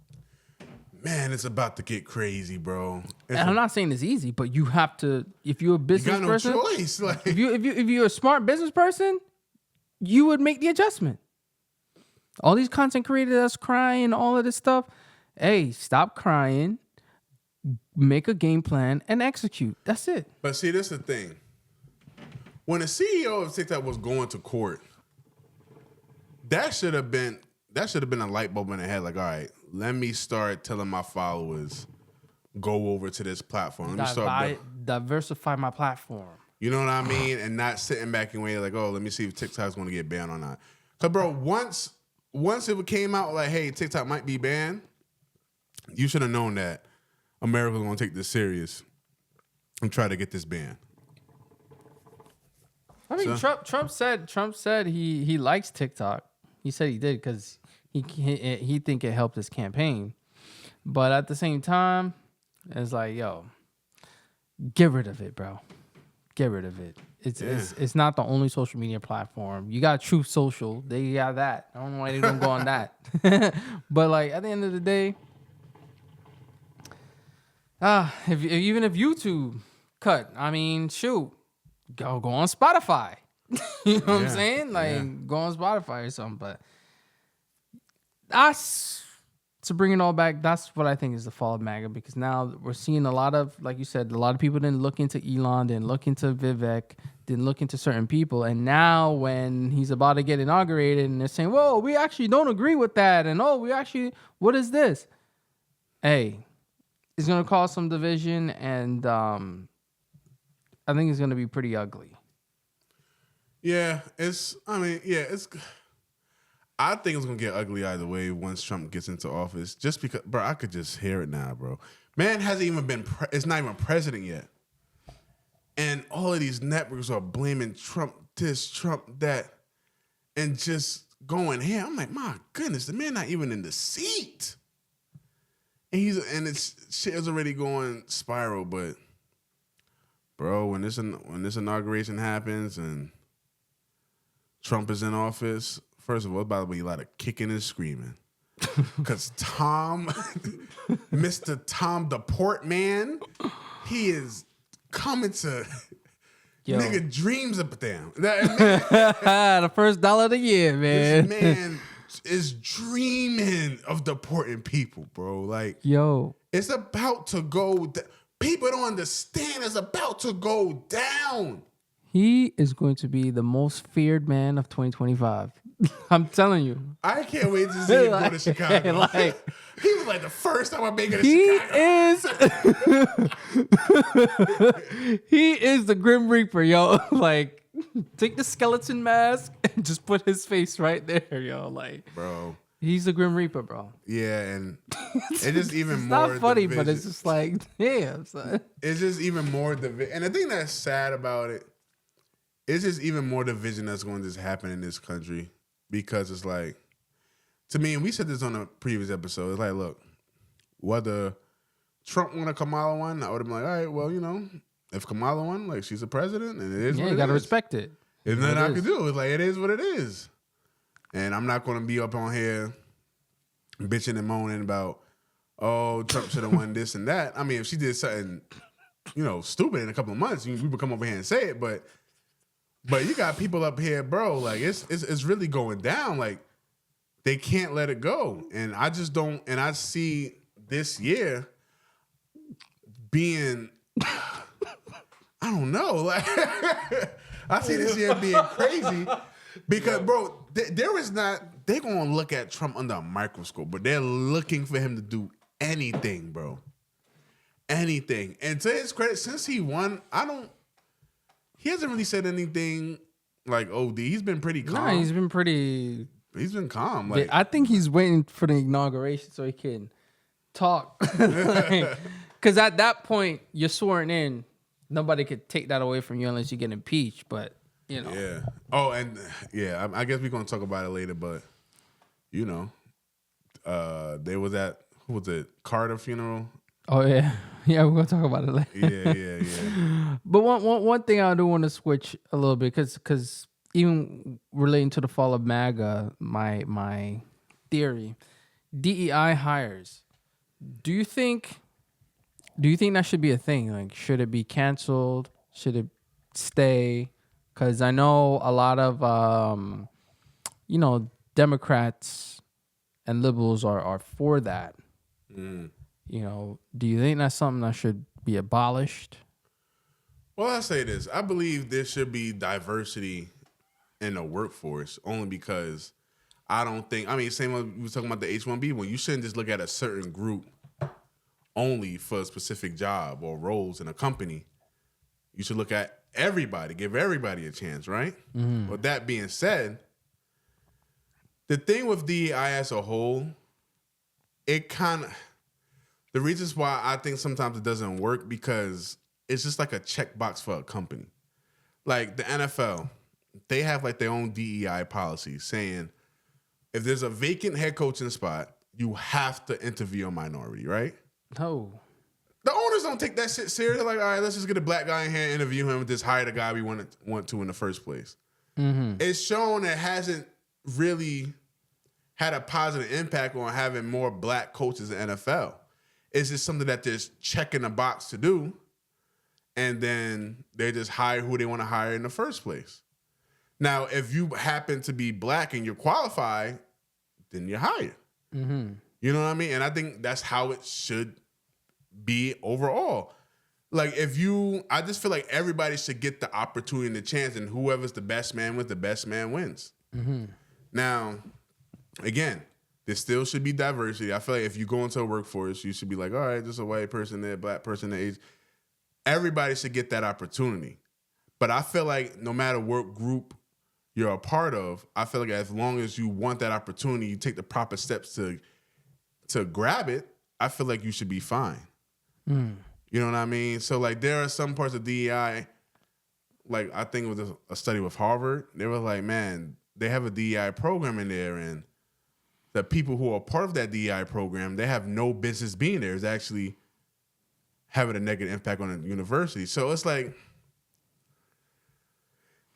[SPEAKER 2] Man, it's about to get crazy, bro.
[SPEAKER 3] And I'm not saying it's easy, but you have to. If you're a business person,
[SPEAKER 2] you got no choice. Like,
[SPEAKER 3] if you're a smart business person, you would make the adjustment. All these content creators that's crying, all of this stuff. Hey, stop crying. Make a game plan and execute. That's it.
[SPEAKER 2] But see, this is the thing. When the CEO of TikTok was going to court, that should have been a light bulb in the head. Like, all right, let me start telling my followers, go over to this platform. Let me start
[SPEAKER 3] diversify my platform.
[SPEAKER 2] You know what I mean? And not sitting back and waiting like, oh, let me see if TikTok's going to get banned or not. Because, bro, once it came out like, hey, TikTok might be banned, you should have known that America's going to take this serious and try to get this banned.
[SPEAKER 3] I mean, Trump said he likes TikTok. He said he did because he think it helped his campaign. But at the same time, it's like, yo, get rid of it, bro. Get rid of it. It's not the only social media platform. You got Truth Social. They got that. I don't know why they don't go on that. But like at the end of the day, even if YouTube cut, I mean, shoot, go on Spotify. You know what I'm saying? Like go on Spotify or something. But that's to bring it all back. That's what I think is the fall of MAGA, because now we're seeing a lot of, like you said, a lot of people didn't look into Elon, didn't look into Vivek, didn't look into certain people. And now when he's about to get inaugurated and they're saying, whoa, we actually don't agree with that. And what is this? Hey, it's gonna cause some division, and I think it's gonna be pretty ugly.
[SPEAKER 2] Yeah, it's. I mean, yeah, it's. I think it's gonna get ugly either way once Trump gets into office. Just because, bro, I could just hear it now, bro. Man hasn't even been. It's not even president yet, and all of these networks are blaming Trump this, Trump that, and just going here. I'm like, my goodness, the man not even in the seat, and it's shit is already going spiral. But, bro, when this inauguration happens and Trump is in office, first of all, it's about to be a lot of kicking and screaming. Because Mr. Tom the Port Man, he is coming to nigga dreams up down.
[SPEAKER 3] The first dollar of the year, man.
[SPEAKER 2] This man is dreaming of deporting people, bro. Like, it's about to go. People don't understand. It's about to go down.
[SPEAKER 3] He is going to be the most feared man of 2025. I'm telling you.
[SPEAKER 2] I can't wait to see him go to Chicago. He was like the first time I make it to Chicago.
[SPEAKER 3] He is the Grim Reaper, yo. Like, take the skeleton mask and just put his face right there, yo. Like,
[SPEAKER 2] bro.
[SPEAKER 3] He's the Grim Reaper, bro.
[SPEAKER 2] Yeah, and it's just even
[SPEAKER 3] it's
[SPEAKER 2] more.
[SPEAKER 3] Not funny,
[SPEAKER 2] division.
[SPEAKER 3] but it's just like, damn, son.
[SPEAKER 2] It's just even more division. And the thing that's sad about it, it's just even more division that's going to just happen in this country. Because it's like, to me, and we said this on a previous episode, it's like, look, whether Trump won or Kamala won, I would have been like, all right, well, you know, if Kamala won, like, she's the president, and it is what it is.
[SPEAKER 3] You got to respect it.
[SPEAKER 2] There's nothing I can do. It's like, it is what it is. And I'm not going to be up on here bitching and moaning about, oh, Trump should have won this and that. I mean, if she did something, you know, stupid in a couple of months, we would come over here and say it, but you got people up here, bro, like, it's really going down. Like, they can't let it go. And I just don't, and I see this year being, I don't know, like, I see this year being crazy because, bro, there is not, they're going to look at Trump under a microscope, but they're looking for him to do anything, bro. Anything. And to his credit, since he won, he hasn't really said anything like OD. He's been pretty calm.
[SPEAKER 3] Nah, he's been
[SPEAKER 2] calm. Like,
[SPEAKER 3] I think he's waiting for the inauguration so he can talk. Because at that point, you're sworn in. Nobody could take that away from you unless you get impeached. But, you know.
[SPEAKER 2] Yeah. Oh, and yeah, I guess we're going to talk about it later. But, you know, there was that, who was it, Carter funeral?
[SPEAKER 3] Oh, yeah. Yeah, we're going to talk about it later.
[SPEAKER 2] Yeah.
[SPEAKER 3] But one thing I do want to switch a little bit, because even relating to the fall of MAGA, my theory, DEI hires, do you think that should be a thing? Like, should it be canceled? Should it stay? Because I know a lot of, Democrats and liberals are for that.
[SPEAKER 2] Mm.
[SPEAKER 3] You know, do you think that's something that should be abolished?
[SPEAKER 2] Well, I say this. I believe there should be diversity in the workforce only because same like we were talking about the H1B one. You shouldn't just look at a certain group only for a specific job or roles in a company. You should look at everybody, give everybody a chance, right? Mm-hmm. With that being said, the thing with DEI as a whole, the reasons why I think sometimes it doesn't work because it's just like a checkbox for a company. Like the NFL, they have like their own DEI policy saying if there's a vacant head coaching spot, you have to interview a minority, right?
[SPEAKER 3] No.
[SPEAKER 2] The owners don't take that shit serious. They're like, all right, let's just get a black guy in here and interview him and just hire the guy we want to in the first place. Mm-hmm. It's shown that it hasn't really had a positive impact on having more black coaches in the NFL. It's just something that they're checking a box to do, and then they just hire who they want to hire in the first place. Now, if you happen to be black and you're qualified, then you're hired. Mm-hmm. You know what I mean? And I think that's how it should be overall. Like, I just feel like everybody should get the opportunity and the chance, and whoever's the best man wins, the best man wins. Mm-hmm. Now, again, There still should be diversity. I feel like if you go into a workforce, you should be like, all right, there's a white person there, black person there. Everybody should get that opportunity. But I feel like no matter what group you're a part of, I feel like as long as you want that opportunity, you take the proper steps to grab it, I feel like you should be fine. You know what I mean? So like there are some parts of DEI, like I think it was a study with Harvard. They were like, man, they have a DEI program in there, and the people who are part of that DEI program, they have no business being there. It's actually having a negative impact on the university. So it's like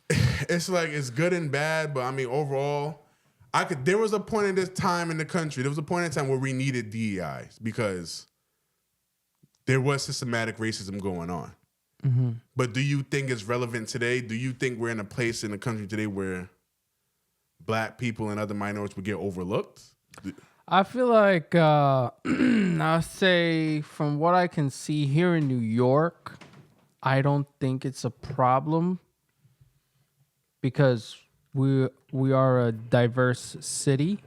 [SPEAKER 2] it's good and bad, but I mean overall, there was a point in this time in the country, there was a point in time where we needed DEIs because there was systematic racism going on. Mm-hmm. But do you think it's relevant today? Do you think we're in a place in the country today where black people and other minorities would get overlooked?
[SPEAKER 3] I feel like I'll say from what I can see here in New York, I don't think it's a problem because we are a diverse city.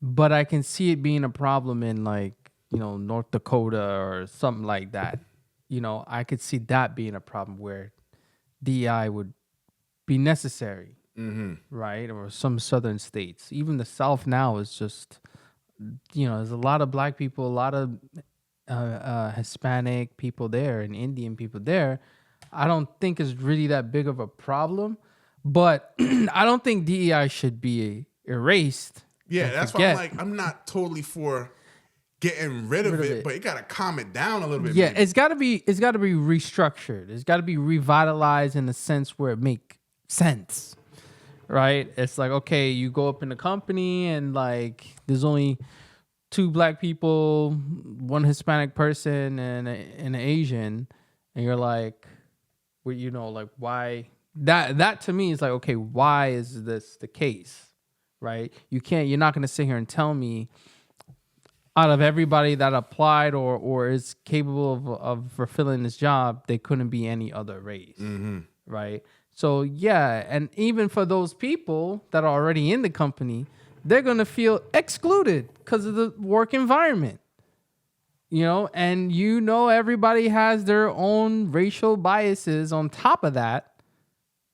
[SPEAKER 3] But I can see it being a problem in like, North Dakota or something like that. I could see that being a problem where DEI would be necessary. Mm-hmm. Right? Or some southern states. Even the South now is just, there's a lot of black people, a lot of Hispanic people there and Indian people there. I don't think it's really that big of a problem, but I don't think DEI should be erased.
[SPEAKER 2] Yeah, that's why I'm not totally for getting rid of it, but you got to calm it down a little bit.
[SPEAKER 3] Yeah,
[SPEAKER 2] maybe.
[SPEAKER 3] it's got to be restructured. It's got to be revitalized in a sense where it makes sense. Right? It's like, okay, you go up in the company and like there's only 2 black people, 1 Hispanic person and an Asian, and you're like, well, like why that to me is like, okay, why is this the case? Right? You're not going to sit here and tell me out of everybody that applied or is capable of fulfilling this job, they couldn't be any other race. Mm-hmm. Right? So, yeah, and even for those people that are already in the company, they're going to feel excluded because of the work environment. And everybody has their own racial biases on top of that,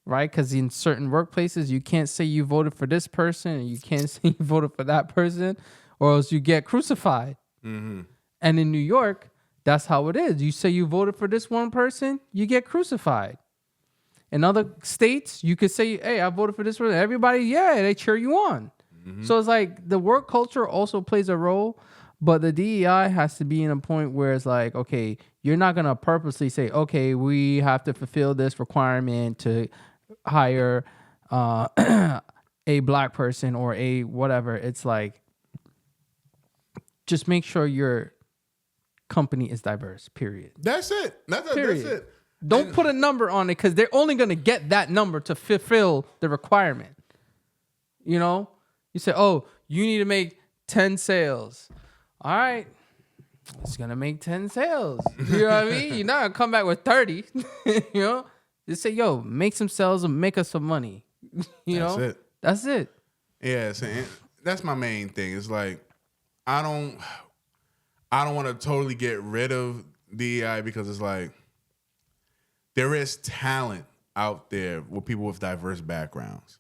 [SPEAKER 3] right? Because in certain workplaces, you can't say you voted for this person and you can't say you voted for that person or else you get crucified. Mm-hmm. And in New York, that's how it is. You say you voted for this one person, you get crucified. In other states, you could say, hey, I voted for this person. Everybody, they cheer you on. Mm-hmm. So it's like the work culture also plays a role, but the DEI has to be in a point where it's like, okay, you're not going to purposely say, okay, we have to fulfill this requirement to hire a black person or a whatever. It's like, just make sure your company is diverse, period.
[SPEAKER 2] That's it. That's it.
[SPEAKER 3] Don't put a number on it because they're only going to get that number to fulfill the requirement. You say, oh, you need to make 10 sales. All right. It's going to make 10 sales. You know what I mean? You're not going to come back with 30. Just say, yo, make some sales and make us some money. That's it.
[SPEAKER 2] Yeah, that's my main thing. It's like, I don't want to totally get rid of DEI because it's like, there is talent out there with people with diverse backgrounds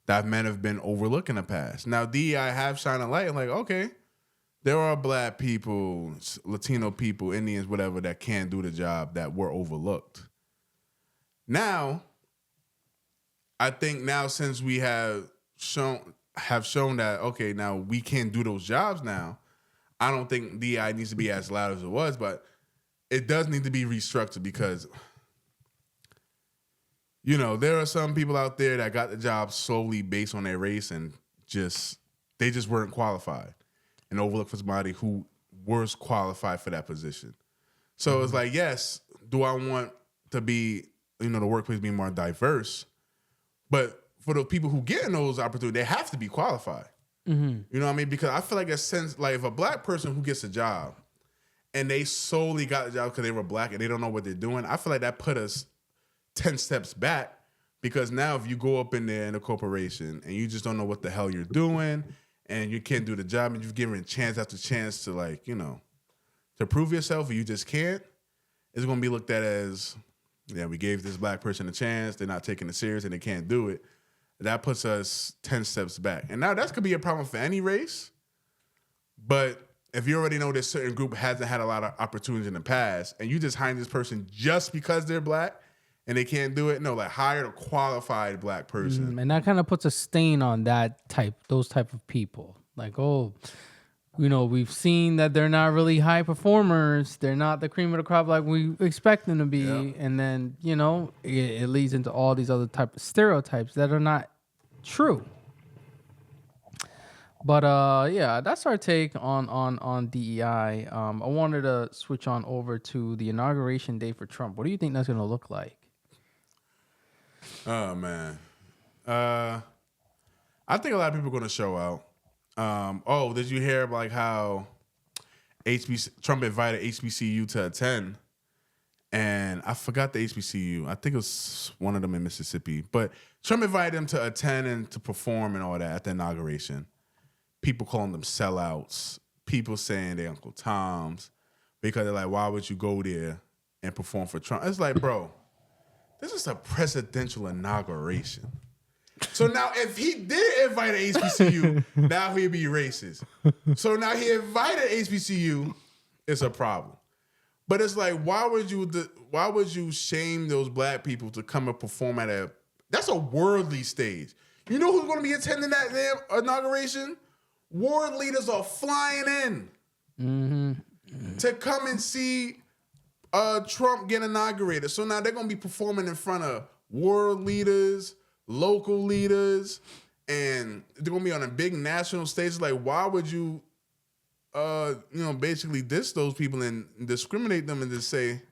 [SPEAKER 2] that men have been overlooked in the past. Now, DEI have shined a light. I'm like, okay, there are black people, Latino people, Indians, whatever, that can do the job that were overlooked. Now, I think since we have shown that, okay, now we can do those jobs now, I don't think DEI needs to be as loud as it was, but it does need to be restructured because there are some people out there that got the job solely based on their race and they just weren't qualified and overlooked for somebody who was qualified for that position. So It's like, yes, do I want to be, the workplace being more diverse? But for the people who get in those opportunities, they have to be qualified. Mm-hmm. You know what I mean? Because I feel like if a black person who gets a job and they solely got the job because they were black and they don't know what they're doing, I feel like that put us 10 steps back because now if you go up in there in a corporation and you just don't know what the hell you're doing and you can't do the job, and you've given chance after chance to like, to prove yourself, and you just can't, it's going to be looked at as, yeah, we gave this black person a chance, they're not taking it serious, and they can't do it. That puts us 10 steps back. And now that could be a problem for any race, but if you already know this certain group hasn't had a lot of opportunities in the past, and you just hire this person just because they're black and they can't do it, no, like hire a qualified black person.
[SPEAKER 3] And that kind of puts a stain on those type of people. Like, we've seen that they're not really high performers. They're not the cream of the crop like we expect them to be. Yeah. And then, it leads into all these other type of stereotypes that are not true. But that's our take on DEI. I wanted to switch on over to the inauguration day for Trump. What do you think that's going to look like?
[SPEAKER 2] Oh man, I think a lot of people are going to show out. Did you hear like how Trump invited HBCU to attend? And I forgot the HBCU. I think it was one of them in Mississippi. But Trump invited them to attend and to perform and all that at the inauguration. People calling them sellouts. People saying they Uncle Toms because they're like, why would you go there and perform for Trump? It's like, bro, this is a presidential inauguration. So now if he did invite an HBCU, now he'd be racist. So now he invited HBCU, it's a problem. But it's like, why would you shame those black people to come and perform that's a worldly stage. You know who's going to be attending that damn inauguration? World leaders are flying in to come and see Trump get inaugurated. So now they're going to be performing in front of world leaders, local leaders, and they're going to be on a big national stage. Like, why would you, basically diss those people and discriminate them and just say,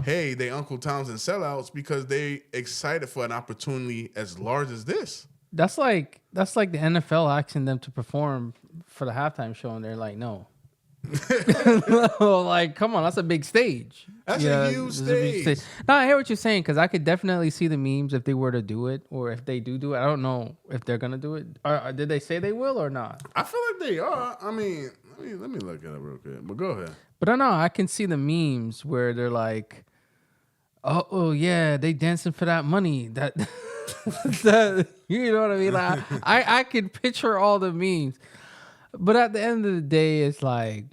[SPEAKER 2] hey, they Uncle Toms and sellouts because they excited for an opportunity as large as this?
[SPEAKER 3] That's like the NFL asking them to perform for the halftime show, and they're like, no. Like, come on, that's a big stage.
[SPEAKER 2] That's a huge stage.
[SPEAKER 3] No, I hear what you're saying, because I could definitely see the memes if they were to do it, or if they do it. I don't know if they're gonna do it. Or did they say they will or not?
[SPEAKER 2] I feel like they are. I mean, let me look it up real quick. But go ahead.
[SPEAKER 3] But I know I can see the memes where they're like, oh yeah, they dancing for that money. That you know what I mean? Like, I could picture all the memes. But at the end of the day, it's like,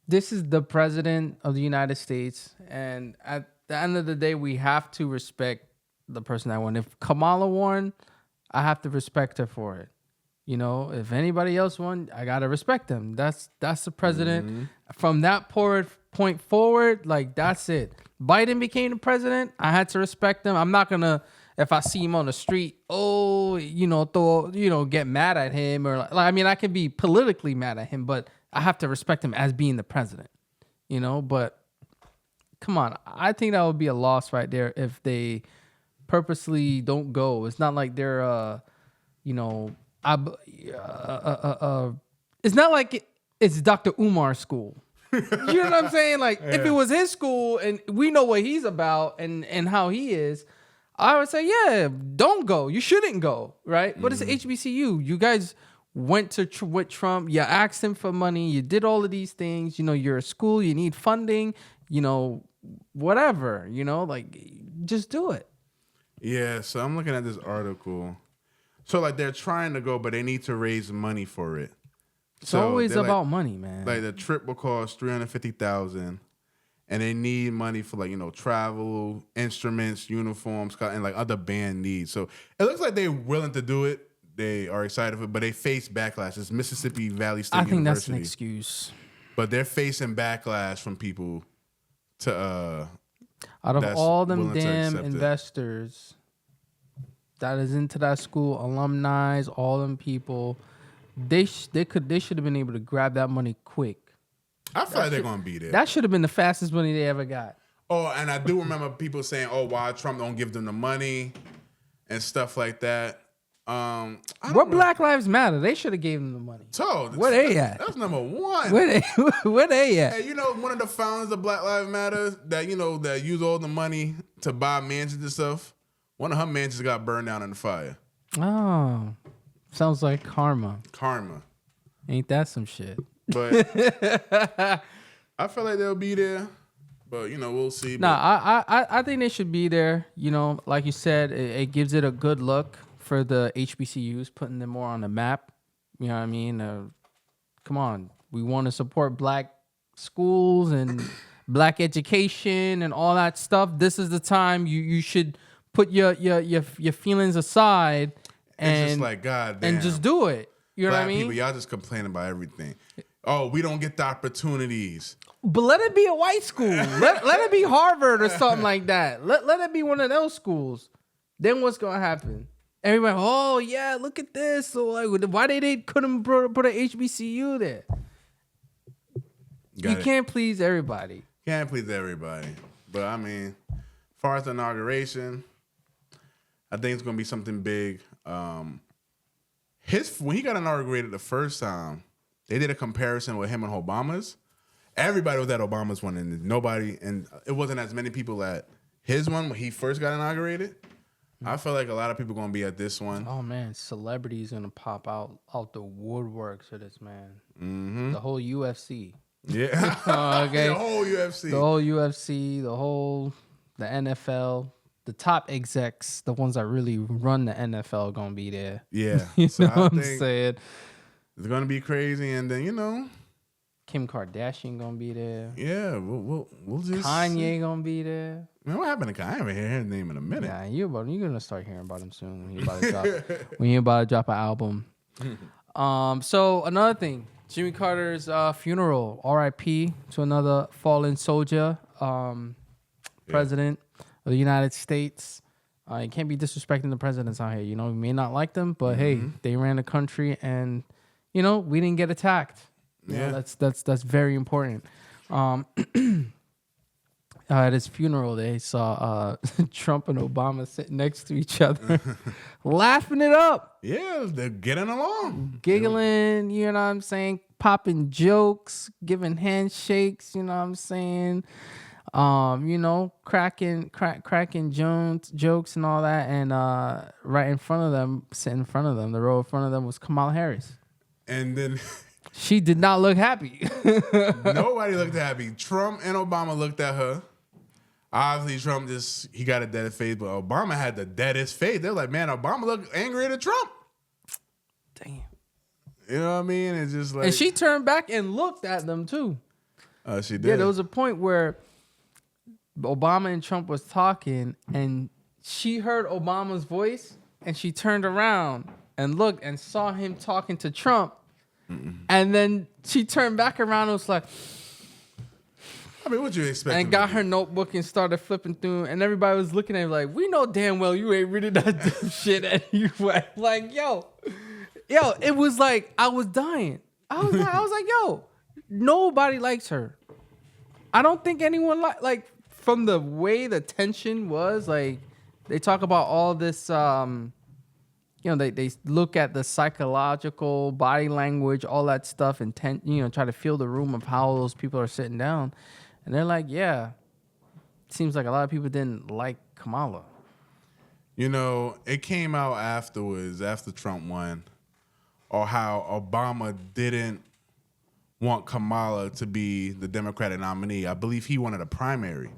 [SPEAKER 3] this is the president of the United States. And at the end of the day, we have to respect the person that won. If Kamala won, I have to respect her for it. If anybody else won, I got to respect them. That's the president. Mm-hmm. From that point forward, like, that's it. Biden became the president. I had to respect him. I'm not going to, if I see him on the street, get mad at him, or I could be politically mad at him, but I have to respect him as being the president, but come on. I think that would be a loss right there if they purposely don't go. It's not like they're, it's not like it's Dr. Umar's school. You know what I'm saying? Like, yeah. If it was his school and we know what he's about and how he is, I would say, yeah, don't go. You shouldn't go, right? But it's HBCU. You guys went to with Trump. You asked him for money. You did all of these things. You're a school. You need funding. Whatever. Just do it.
[SPEAKER 2] Yeah, so I'm looking at this article. So, like, they're trying to go, but they need to raise money for it.
[SPEAKER 3] It's always about money, man.
[SPEAKER 2] Like, the trip will cost $350,000, and they need money for, like, travel, instruments, uniforms, and, like, other band needs. So it looks like they're willing to do it. They are excited for it, but they face backlash. It's Mississippi Valley State University. I think that's an excuse. But they're facing backlash from people to
[SPEAKER 3] out of all them damn investors that is into that school, alumni, all them people, they should have been able to grab that money quick.
[SPEAKER 2] I feel like they're gonna be there.
[SPEAKER 3] That should have been the fastest money they ever got.
[SPEAKER 2] Oh, and I do remember people saying, "Oh, why Trump don't give them the money and stuff like that."
[SPEAKER 3] What Black Lives Matter? They should have gave them the money.
[SPEAKER 2] So
[SPEAKER 3] where they at?
[SPEAKER 2] That's number one.
[SPEAKER 3] Where they at?
[SPEAKER 2] Hey, one of the founders of Black Lives Matter that that use all the money to buy mansions and stuff. One of her mansions got burned down in the fire.
[SPEAKER 3] Oh, Sounds like karma.
[SPEAKER 2] Karma.
[SPEAKER 3] Ain't that some shit?
[SPEAKER 2] But I feel like they'll be there. But, we'll see.
[SPEAKER 3] Nah, I think they should be there. Like you said, it gives it a good look for the HBCUs, putting them more on the map. You know what I mean? Come on. We want to support black schools and black education and all that stuff. This is the time you should put your feelings aside and
[SPEAKER 2] just like, God damn.
[SPEAKER 3] and just do it. You know
[SPEAKER 2] Black
[SPEAKER 3] what I mean?
[SPEAKER 2] people, y'all just complaining about everything. Oh, we don't get the opportunities.
[SPEAKER 3] But let it be a white school. let it be Harvard or something like that. Let it be one of those schools. Then what's gonna happen? Everybody, oh yeah, look at this. So like, why they couldn't put an HBCU there? You can't please everybody.
[SPEAKER 2] Can't please everybody. But I mean, as far as the inauguration, I think it's gonna be something big. When he got inaugurated the first time, they did a comparison with him and Obama's. Everybody was at Obama's one, and it wasn't as many people at his one when he first got inaugurated. I feel like a lot of people gonna be at this one.
[SPEAKER 3] Oh man, celebrities gonna pop out the woodworks for this man.
[SPEAKER 2] Mm-hmm.
[SPEAKER 3] The whole UFC.
[SPEAKER 2] Yeah.
[SPEAKER 3] Okay.
[SPEAKER 2] The whole UFC.
[SPEAKER 3] The whole UFC. The NFL. The top execs, the ones that really run the NFL, gonna be there.
[SPEAKER 2] Yeah.
[SPEAKER 3] You
[SPEAKER 2] So
[SPEAKER 3] know
[SPEAKER 2] I
[SPEAKER 3] what I'm
[SPEAKER 2] think
[SPEAKER 3] saying?
[SPEAKER 2] it's gonna be crazy, and then
[SPEAKER 3] Kim Kardashian gonna be there.
[SPEAKER 2] yeah, we'll just
[SPEAKER 3] Kanye gonna be there.
[SPEAKER 2] Man, what happened to Kanye? I haven't heard his name in a minute.
[SPEAKER 3] Yeah, you're gonna start hearing about him soon when you're about to drop an album. So another thing, Jimmy Carter's funeral. R.I.P. to another fallen soldier, president of the United States. You can't be disrespecting the presidents out here. We may not like them, but hey, they ran the country, and we didn't get attacked.
[SPEAKER 2] Yeah,
[SPEAKER 3] that's very important. At his funeral, they saw Trump and Obama sitting next to each other, laughing it up.
[SPEAKER 2] Yeah, they're getting along,
[SPEAKER 3] Giggling, you know what I'm saying, popping jokes, giving handshakes, you know what I'm saying, cracking jokes and all that, and right in front of them, sitting in front of them, the row in front of them was Kamala Harris.
[SPEAKER 2] And then
[SPEAKER 3] she did not look happy.
[SPEAKER 2] Nobody looked happy. Trump and Obama looked at her. Obviously, Trump he got a dead face, but Obama had the deadest face. They're like, man, Obama looked angry at Trump.
[SPEAKER 3] Damn.
[SPEAKER 2] You know what I mean? It's just like,
[SPEAKER 3] and she turned back and looked at them too.
[SPEAKER 2] She did.
[SPEAKER 3] Yeah, there was a point where Obama and Trump was talking, and she heard Obama's voice, and she turned around and looked and saw him talking to Trump. And then she turned back around and was like,
[SPEAKER 2] I mean, what you expect?
[SPEAKER 3] And got her notebook and started flipping through, and everybody was looking at her like, we know damn well you ain't reading that dumb shit anyway. Like, yo, it was like, I was dying. I was like, yo, nobody likes her. I don't think anyone like from the way the tension was, like, they talk about all this, they look at the psychological body language, all that stuff, and try to feel the room of how those people are sitting down. And they're like, yeah, it seems like a lot of people didn't like Kamala.
[SPEAKER 2] It came out afterwards, after Trump won, or how Obama didn't want Kamala to be the Democratic nominee. I believe he wanted a primary,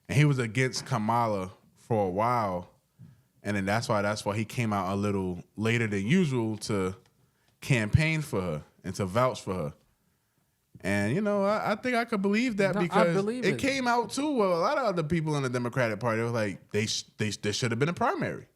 [SPEAKER 2] and he was against Kamala for a while. And then that's why he came out a little later than usual to campaign for her and to vouch for her. And, I think I could believe that because it came out too. Well, a lot of other people in the Democratic Party were like, there should have been a primary.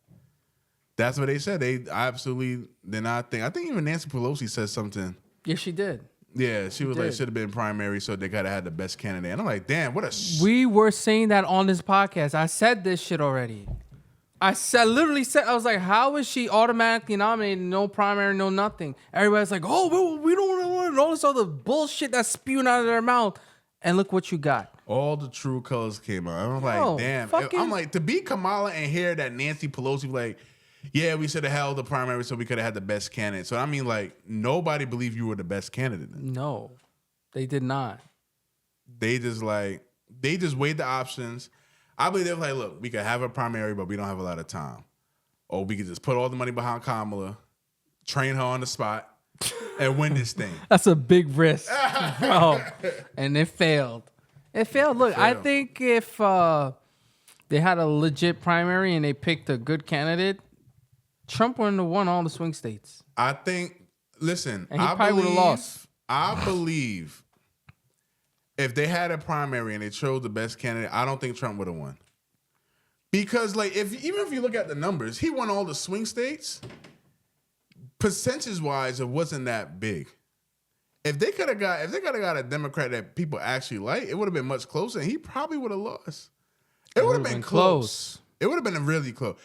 [SPEAKER 2] That's what they said. They absolutely did not think. I think even Nancy Pelosi said something.
[SPEAKER 3] Yeah, she did.
[SPEAKER 2] Yeah, she was like, should have been primary, so they gotta have the best candidate. And I'm like, damn, what a.
[SPEAKER 3] We were saying that on this podcast. I said this shit already. I was like, how is she automatically nominated? No primary, no nothing. Everybody's like, oh, we don't want all this other bullshit that's spewing out of their mouth. And look what you got.
[SPEAKER 2] All the true colors came out. I'm like, damn. I'm like, to be Kamala and hear that Nancy Pelosi was like, yeah, we should have held the primary so we could have had the best candidate. So I mean, like, nobody believed you were the best candidate.
[SPEAKER 3] No, they did not.
[SPEAKER 2] They just weighed the options. I believe they were like, look, we could have a primary, but we don't have a lot of time. Or we could just put all the money behind Kamala, train her on the spot, and win this thing.
[SPEAKER 3] That's a big risk, bro. And it failed. It failed. Look, I think if they had a legit primary and they picked a good candidate, Trump wouldn't have won all the swing states.
[SPEAKER 2] I think. Listen,
[SPEAKER 3] And he probably would have lost.
[SPEAKER 2] I believe if they had a primary and they chose the best candidate, I don't think Trump would have won. Because like even if you look at the numbers, he won all the swing states. Percentage wise, it wasn't that big. If they could have got a Democrat that people actually like, it would have been much closer, and he probably would have lost. It would have been close. It would have been really close.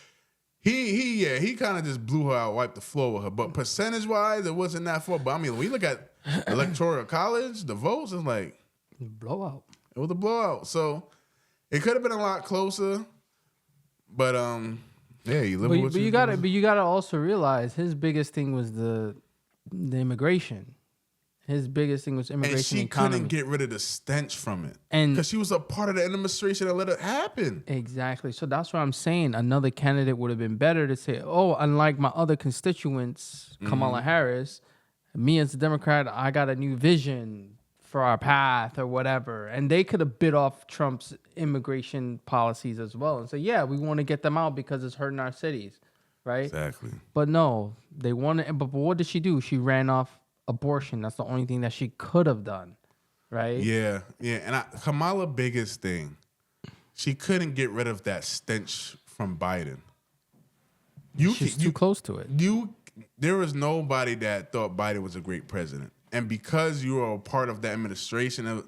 [SPEAKER 2] He kind of just blew her out, wiped the floor with her. But percentage wise, it wasn't that far. But I mean, when you look at electoral college, the votes, it's like
[SPEAKER 3] blowout.
[SPEAKER 2] It was a blowout. So it could have been a lot closer. But yeah, you live with what you
[SPEAKER 3] gotta. But you gotta also realize his biggest thing was the immigration. His biggest thing was immigration.
[SPEAKER 2] And she
[SPEAKER 3] economy.
[SPEAKER 2] couldn't get rid of the stench from it,
[SPEAKER 3] and
[SPEAKER 2] because she was a part of the administration that let it happen.
[SPEAKER 3] Exactly. So that's what I'm saying. Another candidate would have been better to say, "Oh, unlike my other constituents, Kamala Harris, me as a Democrat, I got a new vision for our path or whatever," and they could have bit off Trump's immigration policies as well and say, "Yeah, we want to get them out because it's hurting our cities." Right?
[SPEAKER 2] Exactly.
[SPEAKER 3] But no, they wanted. But what did she do? She ran off abortion. That's the only thing that she could have done, right?
[SPEAKER 2] Yeah. And Kamala biggest thing, she couldn't get rid of that stench from Biden.
[SPEAKER 3] She's too close to it.
[SPEAKER 2] There was nobody that thought Biden was a great president, and because you are a part of that administration,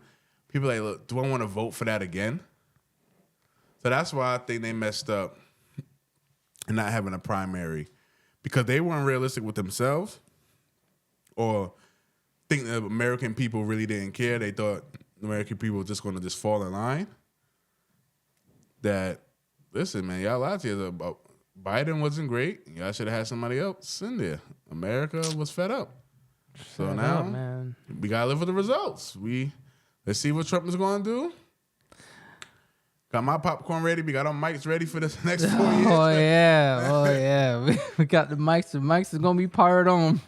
[SPEAKER 2] people are like, look, do I want to vote for that again? So that's why I think they messed up in not having a primary, because they weren't realistic with themselves. Or think that American people really didn't care. They thought American people were just going to just fall in line. That, listen, man, y'all lied to you about Biden wasn't great. Y'all should have had somebody else in there. America was fed up. So now,
[SPEAKER 3] man,
[SPEAKER 2] we got to live with the results. Let's see what Trump is going to do. Got my popcorn ready. We got our mics ready for this next 4 years.
[SPEAKER 3] Oh, yeah. We got the mics. The mics is going to be powered on.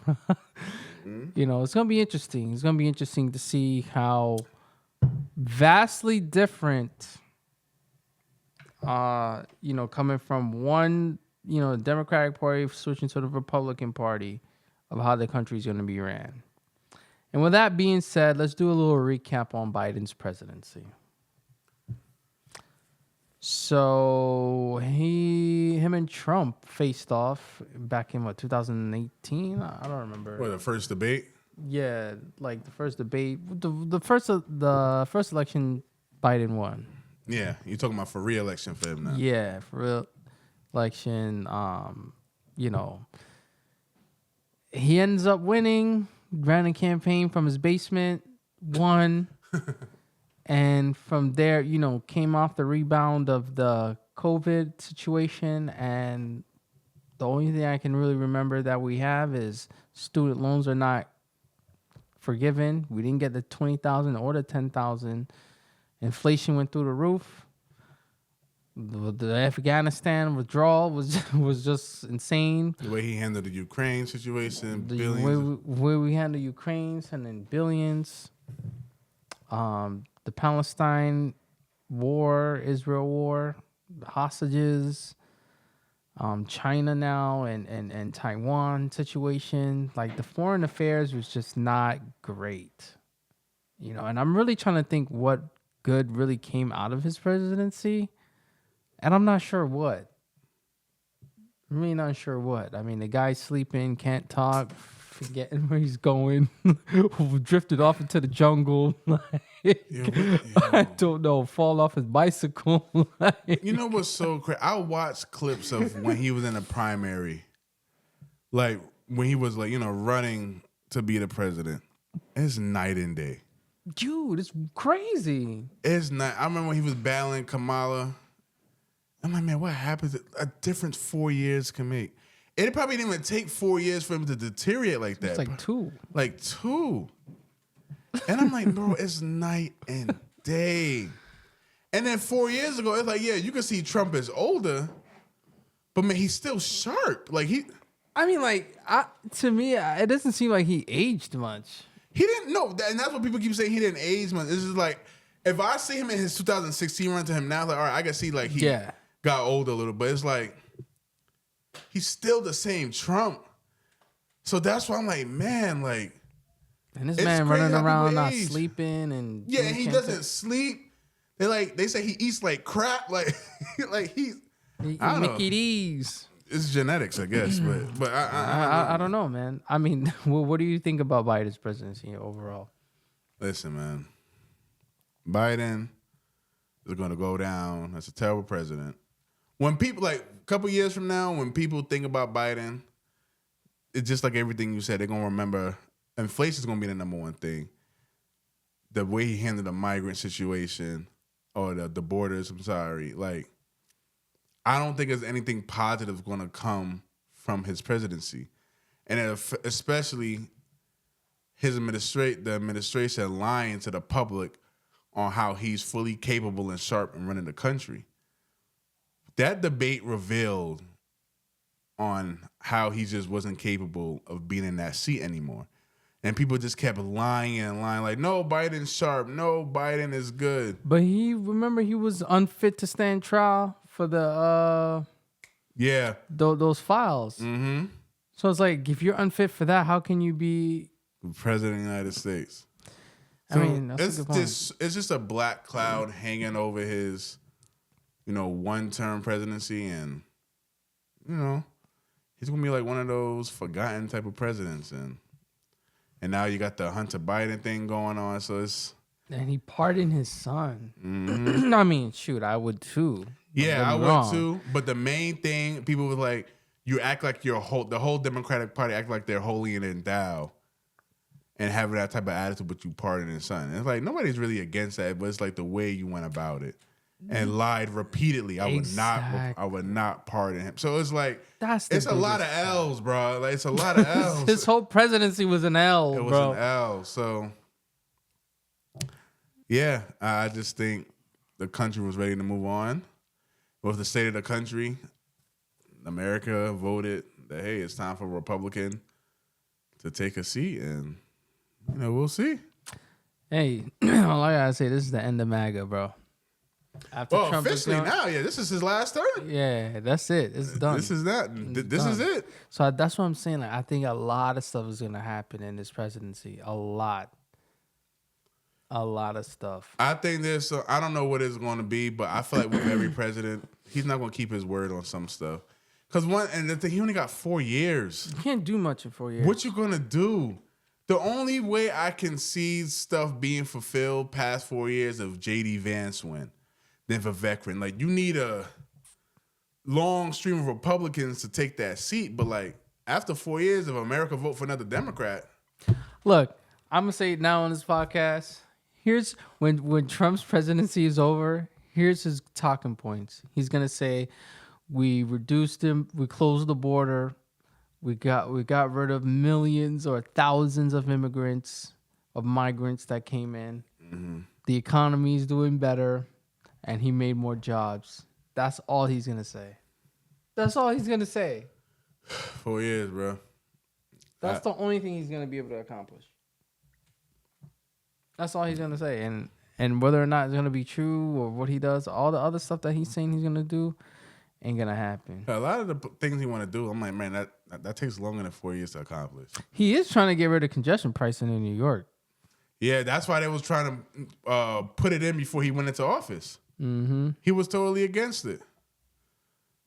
[SPEAKER 3] You know, it's going to be interesting. It's going to be interesting to see how vastly different, coming from one, Democratic Party switching to the Republican Party, of how the country's going to be ran. And with that being said, let's do a little recap on Biden's presidency. So him and Trump faced off back in 2018? I don't remember.
[SPEAKER 2] What, the first debate?
[SPEAKER 3] Yeah, like the first debate, the first election, Biden won.
[SPEAKER 2] Yeah, you're talking about for re-election for him now.
[SPEAKER 3] Yeah, for re-election. He ends up winning, ran a campaign from his basement, won. And from there, came off the rebound of the COVID situation. And the only thing I can really remember that we have is student loans are not forgiven. We didn't get the 20,000 or the 10,000. Inflation went through the roof. The Afghanistan withdrawal was just insane.
[SPEAKER 2] The way he handled the Ukraine situation,
[SPEAKER 3] The
[SPEAKER 2] billions.
[SPEAKER 3] way we handle Ukraine, sending billions. The Palestine war, Israel war, the hostages, China now, and Taiwan situation. Like, the foreign affairs was just not great, And I'm really trying to think what good really came out of his presidency, and I'm not sure what. I'm really not sure what. I mean, the guy's sleeping, can't talk, forgetting where he's going, drifted off into the jungle. I don't know, fall off his bicycle.
[SPEAKER 2] You know what's so crazy? I watched clips of when he was in a primary, like when he was running to be the president. It's night and day.
[SPEAKER 3] Dude, it's crazy.
[SPEAKER 2] It's not. I remember when he was battling Kamala. I'm like, man, what happens? A difference 4 years can make. It probably didn't even take 4 years for him to deteriorate like that.
[SPEAKER 3] It's like two.
[SPEAKER 2] Like two. And I'm like, bro, it's night and day. And then 4 years ago, it's like, yeah, you can see Trump is older, but man, he's still sharp. Like
[SPEAKER 3] I mean, like, to me, it doesn't seem like he aged much.
[SPEAKER 2] He didn't know, and that's what people keep saying. He didn't age much. This is like, if I see him in his 2016 run to him now, like, all right, I can see like he got older a little, but it's like he's still the same Trump. So that's why I'm like, man, like,
[SPEAKER 3] and this man running around not sleeping and
[SPEAKER 2] he doesn't sleep. They say he eats like crap, like he's I don't
[SPEAKER 3] Mickey
[SPEAKER 2] know.
[SPEAKER 3] D's.
[SPEAKER 2] It's genetics, I guess, but
[SPEAKER 3] I don't know, man. I mean, what do you think about Biden's presidency overall?
[SPEAKER 2] Listen, man, Biden is going to go down as a terrible president. When people, like, a couple years from now, when people think about Biden, it's just like everything you said. They're going to remember inflation is going to be the number one thing. The way he handled the migrant situation or the borders, I'm sorry, like, I don't think there's anything positive going to come from his presidency. And especially the administration lying to the public on how he's fully capable and sharp in running the country. That debate revealed on how he just wasn't capable of being in that seat anymore. And people just kept lying and lying, like, no, Biden's sharp. No, Biden is good.
[SPEAKER 3] But he was unfit to stand trial for the those files.
[SPEAKER 2] Mm-hmm.
[SPEAKER 3] So it's like, if you're unfit for that, how can you be
[SPEAKER 2] president of the United States?
[SPEAKER 3] I mean, that's a good point.
[SPEAKER 2] It's just a black cloud hanging over his, one-term presidency, and he's gonna be like one of those forgotten type of presidents, and now you got the Hunter Biden thing going on, so it's.
[SPEAKER 3] And he pardoned his son.
[SPEAKER 2] Mm-hmm.
[SPEAKER 3] I mean, shoot, I would too.
[SPEAKER 2] Yeah, I would too. But the main thing, people were like, you act like the whole Democratic Party act like they're holy and endowed and having that type of attitude, but you pardon his son. And it's like, nobody's really against that, but it's like the way you went about it and lied repeatedly. I would not pardon him. So it's like, it's a lot of L's, bro. Like, it's a lot of L's.
[SPEAKER 3] His whole presidency was an L, bro.
[SPEAKER 2] It was an L. So, yeah, I just think the country was ready to move on. With the state of the country, America voted that, hey, it's time for a Republican to take a seat, and we'll see.
[SPEAKER 3] Hey, all I gotta say, this is the end of MAGA, bro. After Trump
[SPEAKER 2] officially now, this is his last term.
[SPEAKER 3] Yeah, that's it. It's done.
[SPEAKER 2] This is that. This is it.
[SPEAKER 3] So that's what I'm saying. Like, I think a lot of stuff is gonna happen in this presidency. A lot of stuff.
[SPEAKER 2] I think I don't know what it's going to be, but I feel like with every president, he's not going to keep his word on some stuff. Because he only got 4 years.
[SPEAKER 3] You can't do much in 4 years.
[SPEAKER 2] What you going to do? The only way I can see stuff being fulfilled past 4 years of J.D. Vance win, then Vivek win. Like, you need a long stream of Republicans to take that seat. But, like, after 4 years, if America vote for another Democrat.
[SPEAKER 3] Look, I'm going to say it now on this podcast. Here's when Trump's presidency is over, here's his talking points. He's gonna say, we reduced him, we closed the border, we got rid of millions or thousands of migrants that came in. Mm-hmm. The economy's doing better, and he made more jobs. That's all he's gonna say. That's all he's gonna say.
[SPEAKER 2] 4 years, bro.
[SPEAKER 3] That's the only thing he's gonna be able to accomplish. That's all he's gonna say, and whether or not it's gonna be true or what he does, all the other stuff that he's saying he's gonna do, ain't gonna happen.
[SPEAKER 2] A lot of the things he want to do, I'm like, man, that takes longer than 4 years to accomplish.
[SPEAKER 3] He is trying to get rid of congestion pricing in New York.
[SPEAKER 2] Yeah, that's why they was trying to put it in before he went into office.
[SPEAKER 3] Mm-hmm.
[SPEAKER 2] He was totally against it.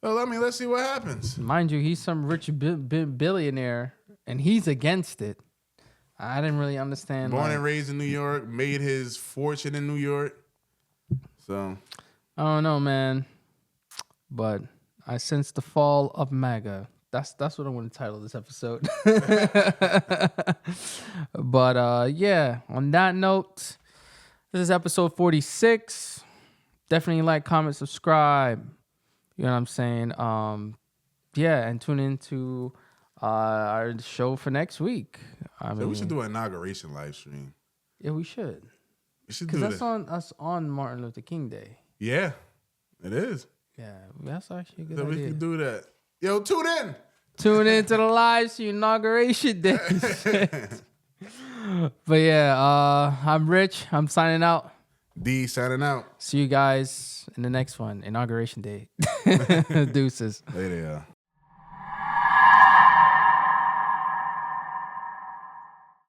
[SPEAKER 2] Well, let's see what happens.
[SPEAKER 3] Mind you, he's some rich billionaire, and he's against it. I didn't really understand.
[SPEAKER 2] Born and raised in New York, made his fortune in New York. So
[SPEAKER 3] I don't know, man. But I sense the fall of MAGA. That's what I'm going to title this episode. But yeah, on that note, this is episode 46. Definitely like, comment, subscribe. You know what I'm saying? Yeah, and tune into our show for next week. I mean,
[SPEAKER 2] we should do an inauguration live stream.
[SPEAKER 3] Yeah, we should.
[SPEAKER 2] We should do that.
[SPEAKER 3] Because that's on Martin Luther King Day.
[SPEAKER 2] Yeah, it is.
[SPEAKER 3] Yeah, that's actually a good
[SPEAKER 2] so
[SPEAKER 3] idea.
[SPEAKER 2] We can do that. Yo, tune in.
[SPEAKER 3] Tune into the live stream inauguration day. But yeah, I'm Rich. I'm signing out.
[SPEAKER 2] D signing out.
[SPEAKER 3] See you guys in the next one, inauguration day. Deuces.
[SPEAKER 2] Later, y'all.